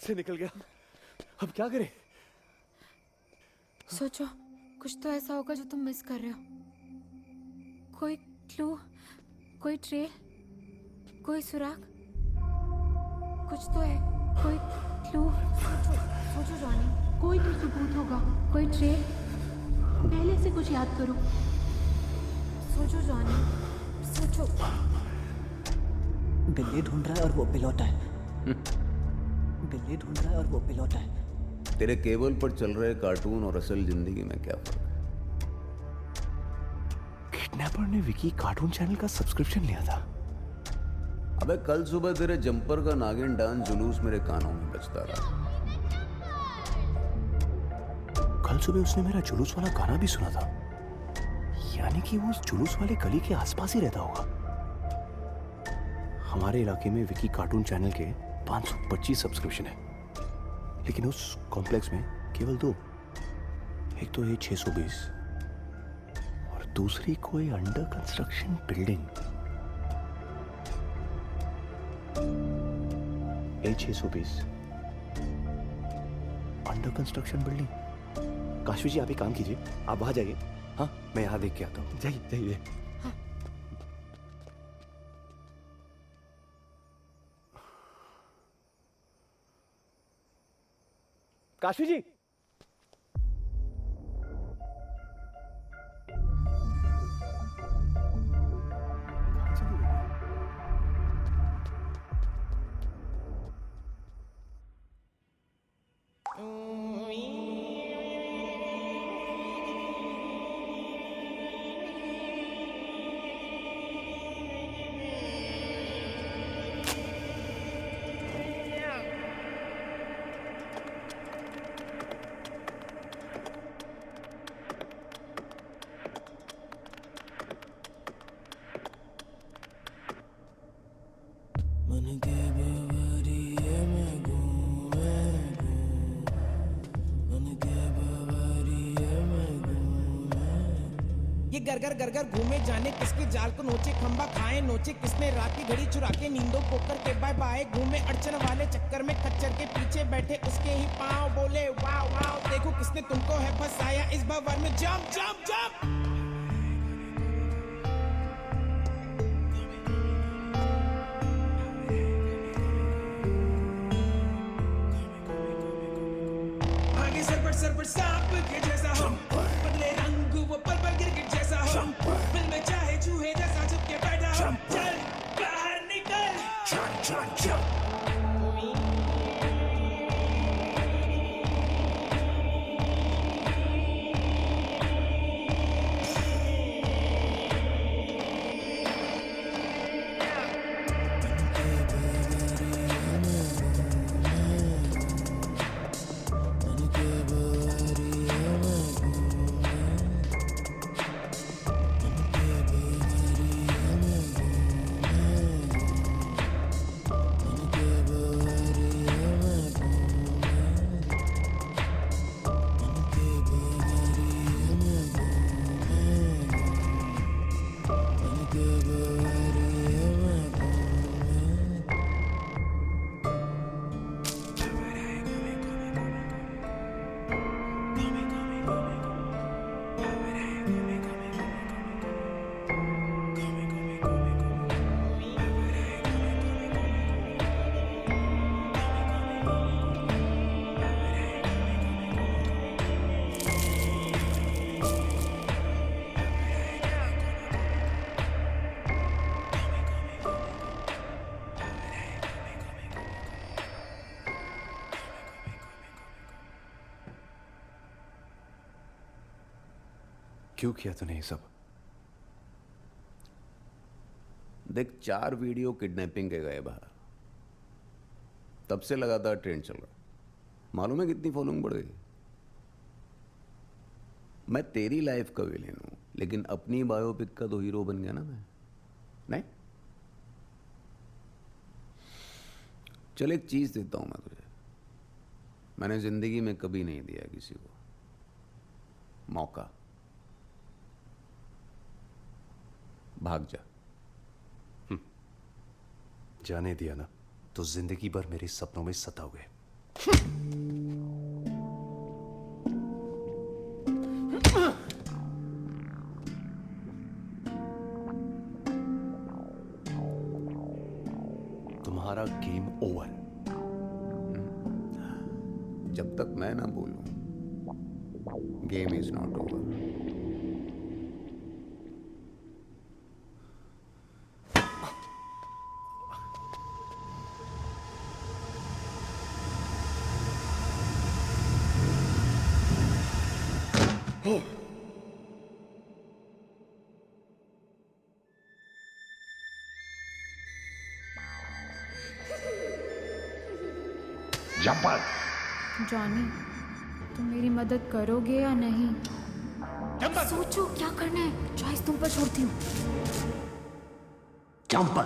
से निकल गया। अब क्या करें? सोचो, कुछ तो ऐसा होगा जो तुम मिस कर रहे हो। कोई क्लू, कोई ट्रेल, कोई सुराग, कुछ तो है। कोई क्लू। सोचो जॉनी, कोई तो सबूत होगा, कोई ट्रेल। पहले से कुछ याद करो। सोचो जॉनी, सोचो। बिल्ली ढूंढ रहा है और वो पिलोटा है। बिल्ली ढूंढ रहा है और वो पिलोटा है। तेरे केबल पर चल रहे कार्टून और असल जिंदगी में क्या फर्क है? किडनैपर ने विकी कार्टून चैनल का सब्सक्रिप्शन लिया था। अबे कल सुबह तेरे जंपर का नागिन डांस जुलूस मेरे कानों में बजता रहा। कल सुबह उसने मेरा जुलूस वाला गाना भी सुना था। यानी कि वो उस जुलूस वाले गली के आसपास ही रहता होगा। हमारे इलाके में विकी कार्टून चैनल के 525 सब्सक्रिप्शन है, लेकिन उस कॉम्प्लेक्स में केवल 2। एक तो ये 620 और दूसरी कोई अंडर कंस्ट्रक्शन बिल्डिंग। ए 620 अंडर कंस्ट्रक्शन बिल्डिंग। काशवी जी, आप एक काम कीजिए, आप वहां जाइए। हाँ, मैं यहाँ देख के आता हूँ। जाइए जाइए। काशवी जी, घर घर घूमे जाने किसके जाल को नोचे, खंबा खाए नोचे किसने, रात की घड़ी चुरा के नींदों पोकर के बाय बाय घूमे अड़चन वाले चक्कर में खच्चर के पीछे बैठे उसके ही पाँव बोले वाह वाह, देखो किसने तुमको है फंसाया इस भंवर में, जंप जंप जंप। आगे सरपट सांप के जैसा हो, बदले रंग वो पल पल गिरगिट जैसा हो, दिल में चाहे चूहे जैसा छुप के बैठा हो, चल बाहर निकल। क्यों किया तूने ये सब? देख, 4 वीडियो किडनैपिंग के गए बाहर, तब से लगातार ट्रेंड चल रहा। मालूम है कितनी फॉलोइंग बढ़ गई? मैं तेरी लाइफ का विलेन हूं, लेकिन अपनी बायोपिक का तो हीरो बन गया ना मैं। नहीं, चल एक चीज देता हूं मैं तुझे, मैंने जिंदगी में कभी नहीं दिया किसी को मौका। भाग जा। जाने दिया ना तो जिंदगी भर मेरे सपनों में सताओगे। तुम्हारा गेम ओवर। जब तक मैं ना बोलूं, game is not over. Jumper. Johnny, तुम मेरी मदद करोगे या नहीं? सोचो क्या करना है, चॉइस तुम पर छोड़ती हूँ। जंपर।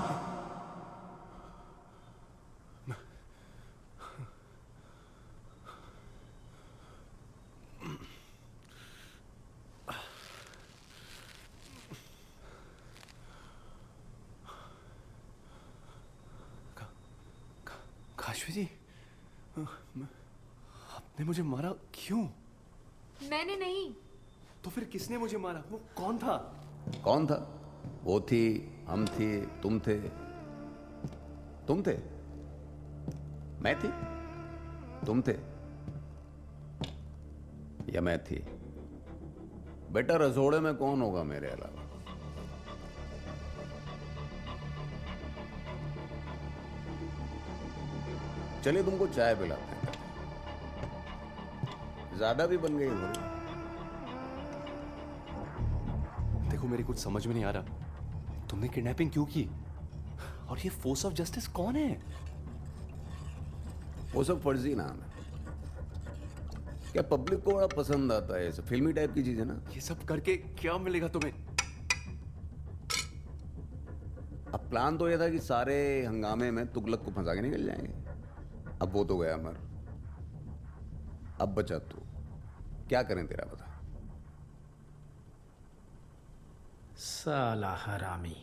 काशवी जी, आपने मुझे मारा क्यों? मैंने नहीं। तो फिर किसने मुझे मारा? वो कौन था? कौन था? वो थी, हम थे, तुम थे। तुम थे, मैं थी, तुम थे, या मैं थी? बेटा रसोड़े में कौन होगा मेरे अलावा? चलिए तुमको चाय पिलाते हैं। ज्यादा भी बन गई हो। देखो मेरी कुछ समझ में नहीं आ रहा, तुमने किडनैपिंग क्यों की? और ये फोर्स ऑफ जस्टिस कौन है? वो सब फर्जी नाम है। क्या पब्लिक को बड़ा पसंद आता है, सब फिल्मी टाइप की चीज है ना। ये सब करके क्या मिलेगा तुम्हें? अब प्लान तो ये था कि सारे हंगामे में तुगलक को फंसा के निकल जाएंगे। अब वो तो गया मर, अब बचा तू। क्या करें तेरा बता। साला हरामी,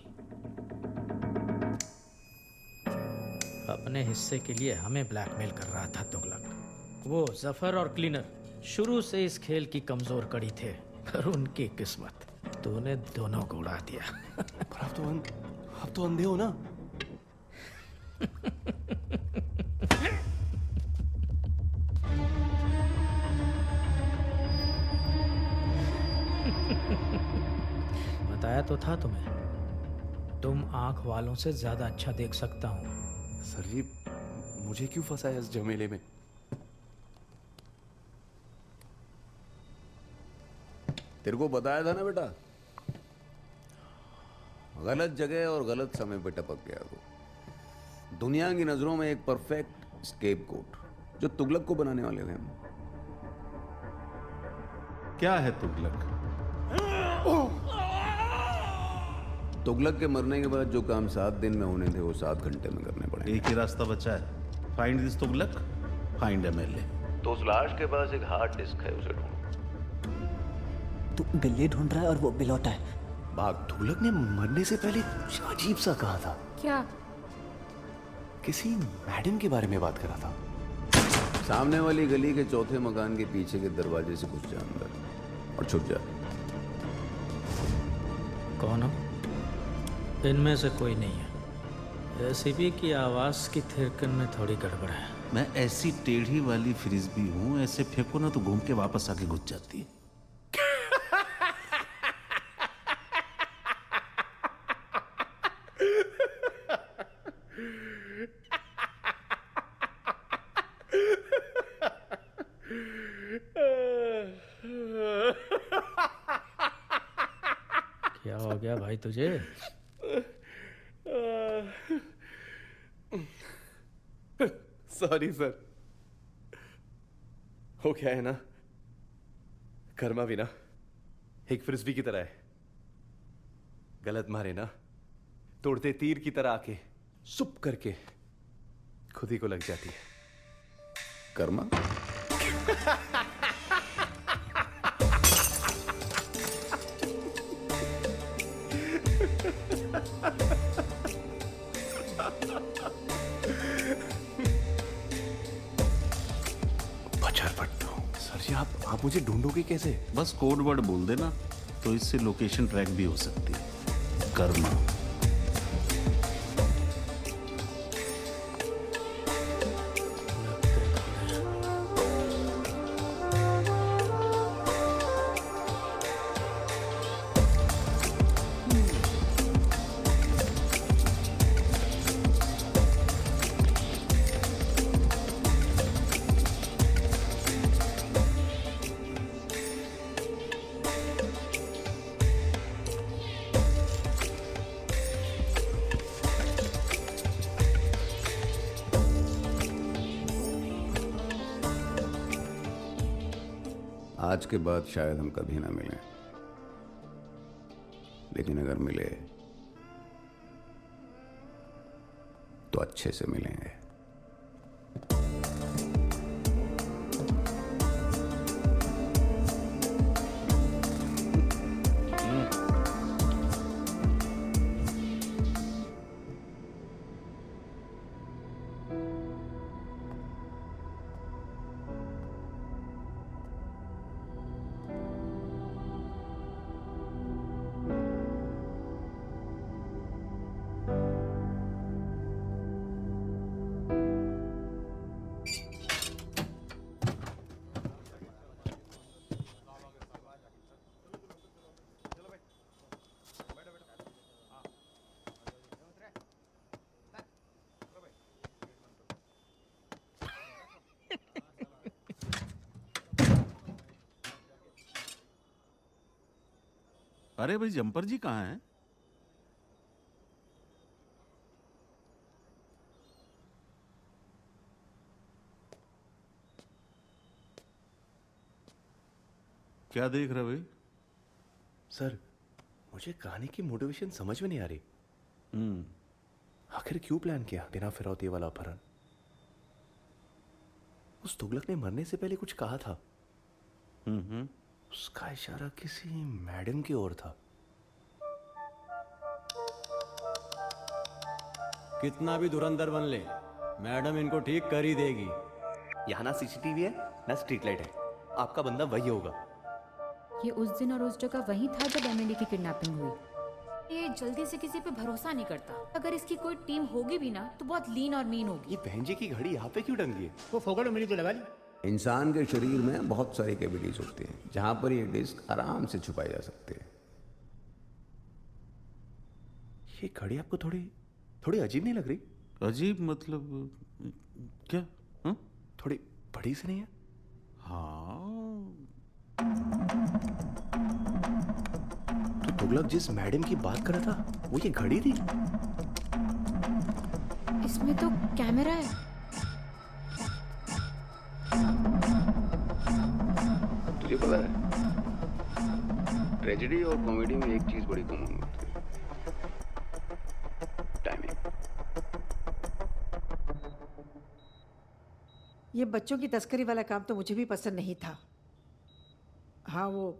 अपने हिस्से के लिए हमें ब्लैकमेल कर रहा था तुगलक। वो जफर और क्लीनर शुरू से इस खेल की कमजोर कड़ी थे, पर उनकी किस्मत, तूने दोनों को उड़ा दिया। पर आप तो अंधे हो ना। बताया तो था तुम्हें, तुम आंख वालों से ज्यादा अच्छा देख सकता हूं। सर जी, मुझे क्यों फंसाया इस झमेले में? तेरे को बताया था ना बेटा, गलत जगह और गलत समय पे टपक गया वो। दुनिया की नजरों में एक परफेक्ट स्केपगोट, जो तुगलक को बनाने वाले थे हम। क्या है तुगलक? तुगलक के मरने के बाद जो काम 7 दिन में होने थे वो 7 घंटे में करने पड़े। एक ही रास्ता बचा है, find this Tughlaq, find MLA. तो उस लाश के पास एक हार्ड डिस्क है, उसे ढूंढो। तू बिल्ली ढूंढ रहा है और वो बिलौटा है। बाग तुगलक ने मरने से पहले कुछ अजीब सा कहा था। क्या? किसी मैडम के बारे में बात करा था। सामने वाली गली के चौथे मकान के पीछे के दरवाजे से घुस जा अंदर और छुप जा। कौन हो? इनमें से कोई नहीं है। एसीपी की आवाज की थिरकन में थोड़ी गड़बड़ है। मैं ऐसी टेढ़ी वाली फ्रिस्बी हूँ, ऐसे फेंको ना तो घूम के वापस आके घुस जाती है। क्या हो गया भाई तुझे? Sorry sir. हो क्या है ना, कर्मा भी ना एक फ्रिस्बी की तरह है। गलत मारे ना, तोड़ते तीर की तरह आके सुप करके खुद ही को लग जाती है। कर्मा? मुझे ढूंढोगे कैसे? बस कोड वर्ड बोल देना तो इससे लोकेशन ट्रैक भी हो सकती है। कर्मा। आज के बाद शायद हम कभी ना मिलें, लेकिन अगर मिले तो अच्छे से मिलेंगे। अरे भाई जम्पर जी कहाँ हैं? क्या देख रहे भाई? सर, मुझे कहानी की मोटिवेशन समझ में नहीं आ रही। आखिर क्यों प्लान किया बिना फिरौती वाला अपहरण? उस तुगलक ने मरने से पहले कुछ कहा था। उसका इशारा किसी मैडम की ओर था। कितना भी धुरंधर बन ले, मैडम इनको ठीक कर ही देगी। यहाँ ना सीसीटीवी है ना स्ट्रीट लाइट है। आपका बंदा वही होगा। ये उस दिन और उस जगह वही था जब एमिली की किडनैपिंग हुई। ये जल्दी से किसी पे भरोसा नहीं करता। अगर इसकी कोई टीम होगी भी ना तो बहुत लीन और मीन होगी। ये बहन जी की घड़ी यहाँ पे क्यों टंगी है? वो फोकट मिली तो लगा ली। इंसान के शरीर में बहुत सारी कैविटीज होती हैं जहां पर ये डिस्क आराम से छुपाई जा सकती है। ये घड़ी आपको थोड़ी अजीब नहीं लग रही? अजीब मतलब क्या? थोड़ी बड़ी सी नहीं है? हाँ। तो तुगलक जिस मैडम की बात कर रहा था वो ये घड़ी थी? इसमें तो कैमरा है। तुझे पता है, ट्रेजेडी और कॉमेडी में एक चीज बड़ी कॉमन होती है, टाइमिंग। ये बच्चों की तस्करी वाला काम तो मुझे भी पसंद नहीं था। हाँ, वो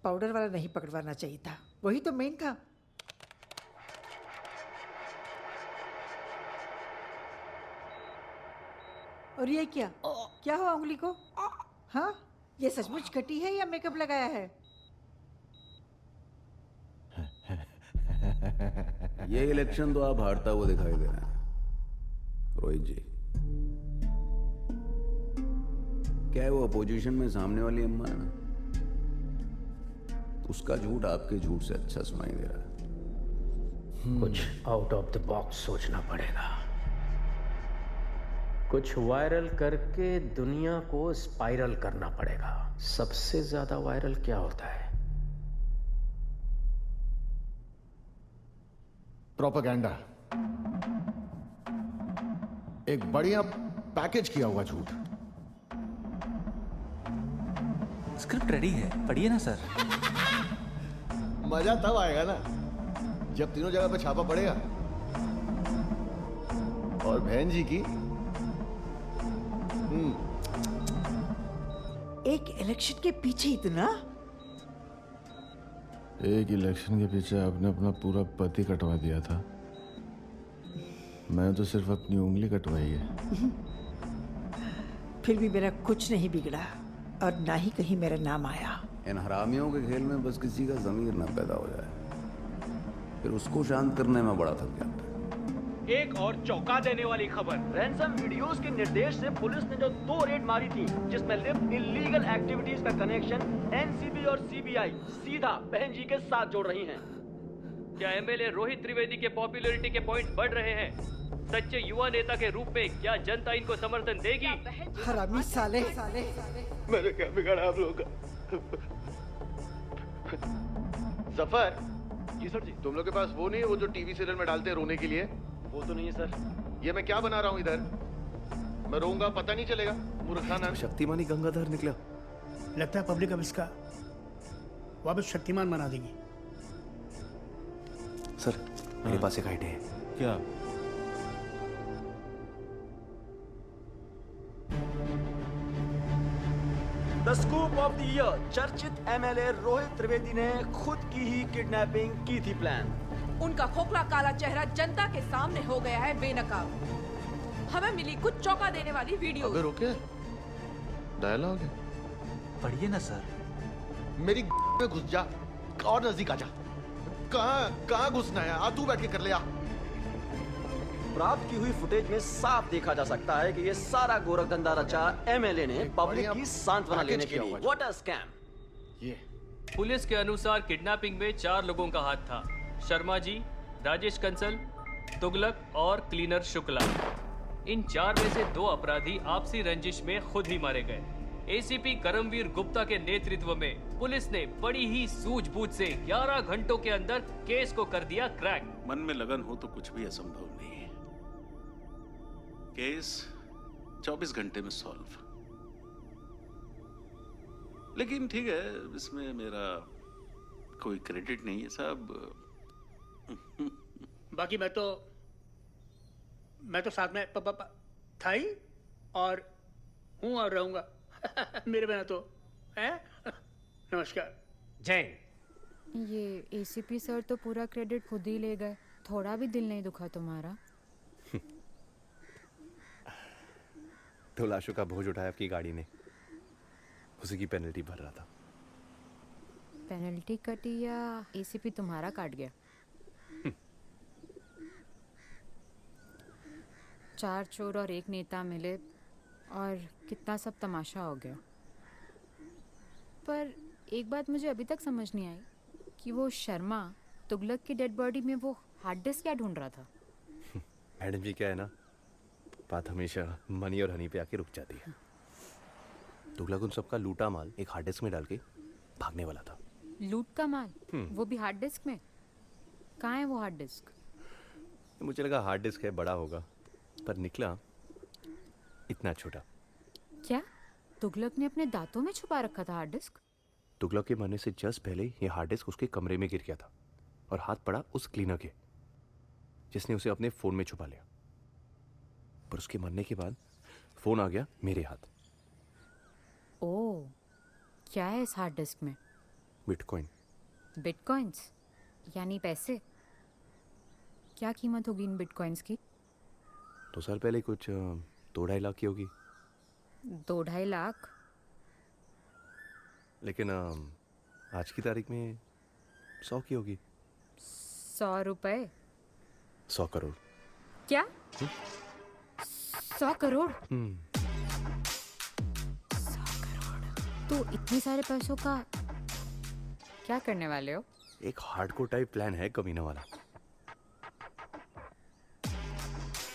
पाउडर वाला नहीं पकड़वाना चाहिए था, वही तो मेन था। और ये क्या हुआ उंगली को? हाँ, ये सचमुच कटी है या मेकअप लगाया है? ये इलेक्शन तो आप हारता हुआ दिखाई दे रहे हैं रोहित जी। क्या है, वो अपोजिशन में सामने वाली अम्मा है ना, तो उसका झूठ आपके झूठ से अच्छा सुनाई दे रहा है। कुछ आउट ऑफ द बॉक्स सोचना पड़ेगा। कुछ वायरल करके दुनिया को स्पाइरल करना पड़ेगा। सबसे ज्यादा वायरल क्या होता है? प्रोपेगेंडा। एक बढ़िया पैकेज किया हुआ झूठ। स्क्रिप्ट रेडी है, पढ़िए ना सर। मजा तब आएगा ना जब तीनों जगह पे छापा पड़ेगा। और बहन जी की एक इलेक्शन के पीछे इतना? एक इलेक्शन के पीछे आपने अपना पूरा पति कटवा दिया था। मैं तो सिर्फ अपनी उंगली कटवाई है। फिर भी मेरा कुछ नहीं बिगड़ा। और ना ही कहीं मेरा नाम आया। इन हरामियों के खेल में बस किसी का ज़मीर न पैदा हो जाए, फिर उसको शांत करने में बड़ा थक जाता है। एक और चौंका देने वाली खबर। रैंसम वीडियोस के निर्देश से पुलिस ने जो 2 रेड मारी थी, जिसमें लिफ्ट इलीगल एक्टिविटीज का कनेक्शन एनसीबी और सीबीआई सीधा बहन जी के साथ जोड़ रही हैं। क्या एमएलए रोहित त्रिवेदी के पॉपुलैरिटी के पॉइंट बढ़ रहे हैं? सच्चे युवा नेता के रूप में क्या जनता इनको समर्थन देगी? हरामी साले। मैंने क्या बिगाड़ा आप लोगों का? जफर। जी सर जी। तुम लोग के पास वो नहीं है, वो जो टीवी सीरियल में डालते हैं रोने के लिए? वो तो नहीं है सर। ये मैं क्या बना रहा हूँ इधर? मैं रोऊंगा पता नहीं चलेगा। मूर्खाना। शक्तिमानी गंगाधर निकला। लगता है पब्लिक अब इसका वापस शक्तिमान बना देगी। सर मेरे पास एक आइडिया है। क्या? The scoop of the year. चर्चित एमएलए रोहित त्रिवेदी ने खुद की ही किडनैपिंग की थी प्लान। उनका खोखला काला चेहरा जनता के सामने हो गया है बेनकाब। हमें मिली कुछ चौंका देने वाली वीडियो। अबे रुके, डायलॉग है। पढ़िए ना सर। मेरी में घुस जा और नजदीक आ जा। कहाँ घुसना है? आ तू बैठ के कर ले। प्राप्त की हुई फुटेज में साफ देखा जा सकता है कि ये सारा गोरखधंधा रचा एमएलए ने पब्लिक की सांत्वना लेने के लिए। What a scam. ये पुलिस के अनुसार किडनैपिंग में 4 लोगों का हाथ था। शर्मा जी, राजेश कंसल, तुगलक और क्लीनर शुक्ला। इन 4 में से 2 अपराधी आपसी रंजिश में खुद ही मारे गए। एसीपी करमवीर गुप्ता के नेतृत्व में पुलिस ने बड़ी ही सूझबूझ से 11 घंटों के अंदर केस को कर दिया क्रैक। मन में लगन हो तो कुछ भी असंभव नहीं है। केस 24 घंटे में सॉल्व। लेकिन ठीक है, इसमें मेरा कोई क्रेडिट नहीं है साहब। बाकी मैं तो साथ में था ही और हूँ और रहूंगा। मेरे बिना तो है। नमस्कार। जय। ये एसीपी सर तो पूरा क्रेडिट खुद ही ले गए। थोड़ा भी दिल नहीं दुखा तुम्हारा? तो लाशों का बोझ उठाया आपकी गाड़ी ने, उसी की पेनल्टी भर रहा था। पेनल्टी कटी या एसीपी तुम्हारा काट गया? 4 चोर और 1 नेता मिले और कितना सब तमाशा हो गया। पर एक बात मुझे अभी तक समझ नहीं आई कि वो शर्मा तुगलक की डेड बॉडी में वो हार्ड डिस्क क्या ढूंढ रहा था। मैडम जी क्या है ना, बात हमेशा मनी और हनी पे आके रुक जाती है। तुगलक उन सबका लूटा माल एक हार्ड डिस्क में डाल के भागने वाला था। लूट का माल? वो भी हार्ड डिस्क में? कहाँ है वो हार्ड डिस्क? मुझे लगा हार्ड डिस्क है, बड़ा होगा, पर निकला इतना छोटा। क्या तुगलक ने अपने दांतों में छुपा रखा था हार्ड डिस्क? तुगलक के मरने से जस्ट पहले ये हार्ड डिस्क उसके कमरे में गिर गया था और हाथ पड़ा उस क्लीनर के, जिसने उसे अपने फोन में छुपा लिया। पर उसके मरने के बाद फोन आ गया मेरे हाथ। ओह, क्या है इस हार्ड डिस्क में? बिटकॉइन। बिटकॉइंस यानी पैसे? क्या कीमत होगी इन बिटकॉइंस की? 2 साल पहले कुछ 2-2.5 लाख की होगी। 2-2.5 लाख? लेकिन आज की तारीख में 100 की होगी। 100 रुपए? 100 करोड़। क्या? 100 करोड़? 100 करोड़। तो इतने सारे पैसों का क्या करने वाले हो? एक हार्डकोर टाइप प्लान है कमीना वाला।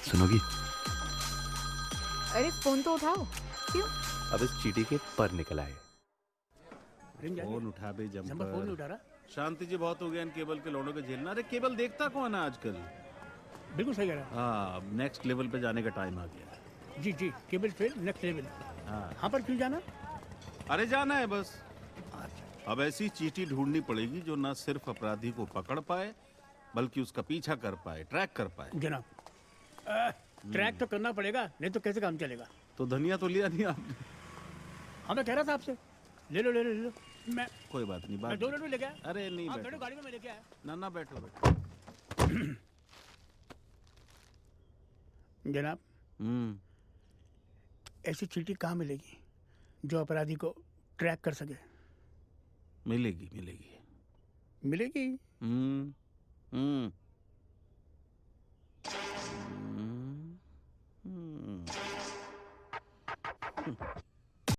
सुनोगी? अरे फोन तो उठाओ। क्यों? अब इस चीटी के पर निकल आए। फोन उठा बे जंपर। फोन नहीं उठा रहा। शांति जी बहुत हो गया इन केबल के लोगों के झेलना। अरे केबल देखता कौन है आजकल? बिल्कुल सही कह रहा है। हाँ, नेक्स्ट लेवल पे जाने का टाइम आ गया। जी जी, केबल ट्रेन नेक्स्ट लेवल। हाँ पर क्यों जाना? अरे जाना है बस। अब ऐसी चीटी ढूंढनी पड़ेगी जो ना सिर्फ अपराधी को पकड़ पाए बल्कि उसका पीछा कर पाए, ट्रैक कर पाए। जनाब, ट्रैक तो करना पड़ेगा, नहीं तो कैसे काम चलेगा? तो धनिया तो लिया नहीं आपने? हाँ मैं कह रहा था आपसे, ले लो ले लो ले लो। मैं कोई बात नहीं, मैं 2 लड्डू लेके आया। अरे नहीं आप बैठो। बैठो गाड़ी में, मैं लेके आया। ना बैठो बैठो। जनाब, ऐसी चीटी कहाँ मिलेगी जो अपराधी को ट्रैक कर सके? मिलेगी मिलेगी। मिलेगी?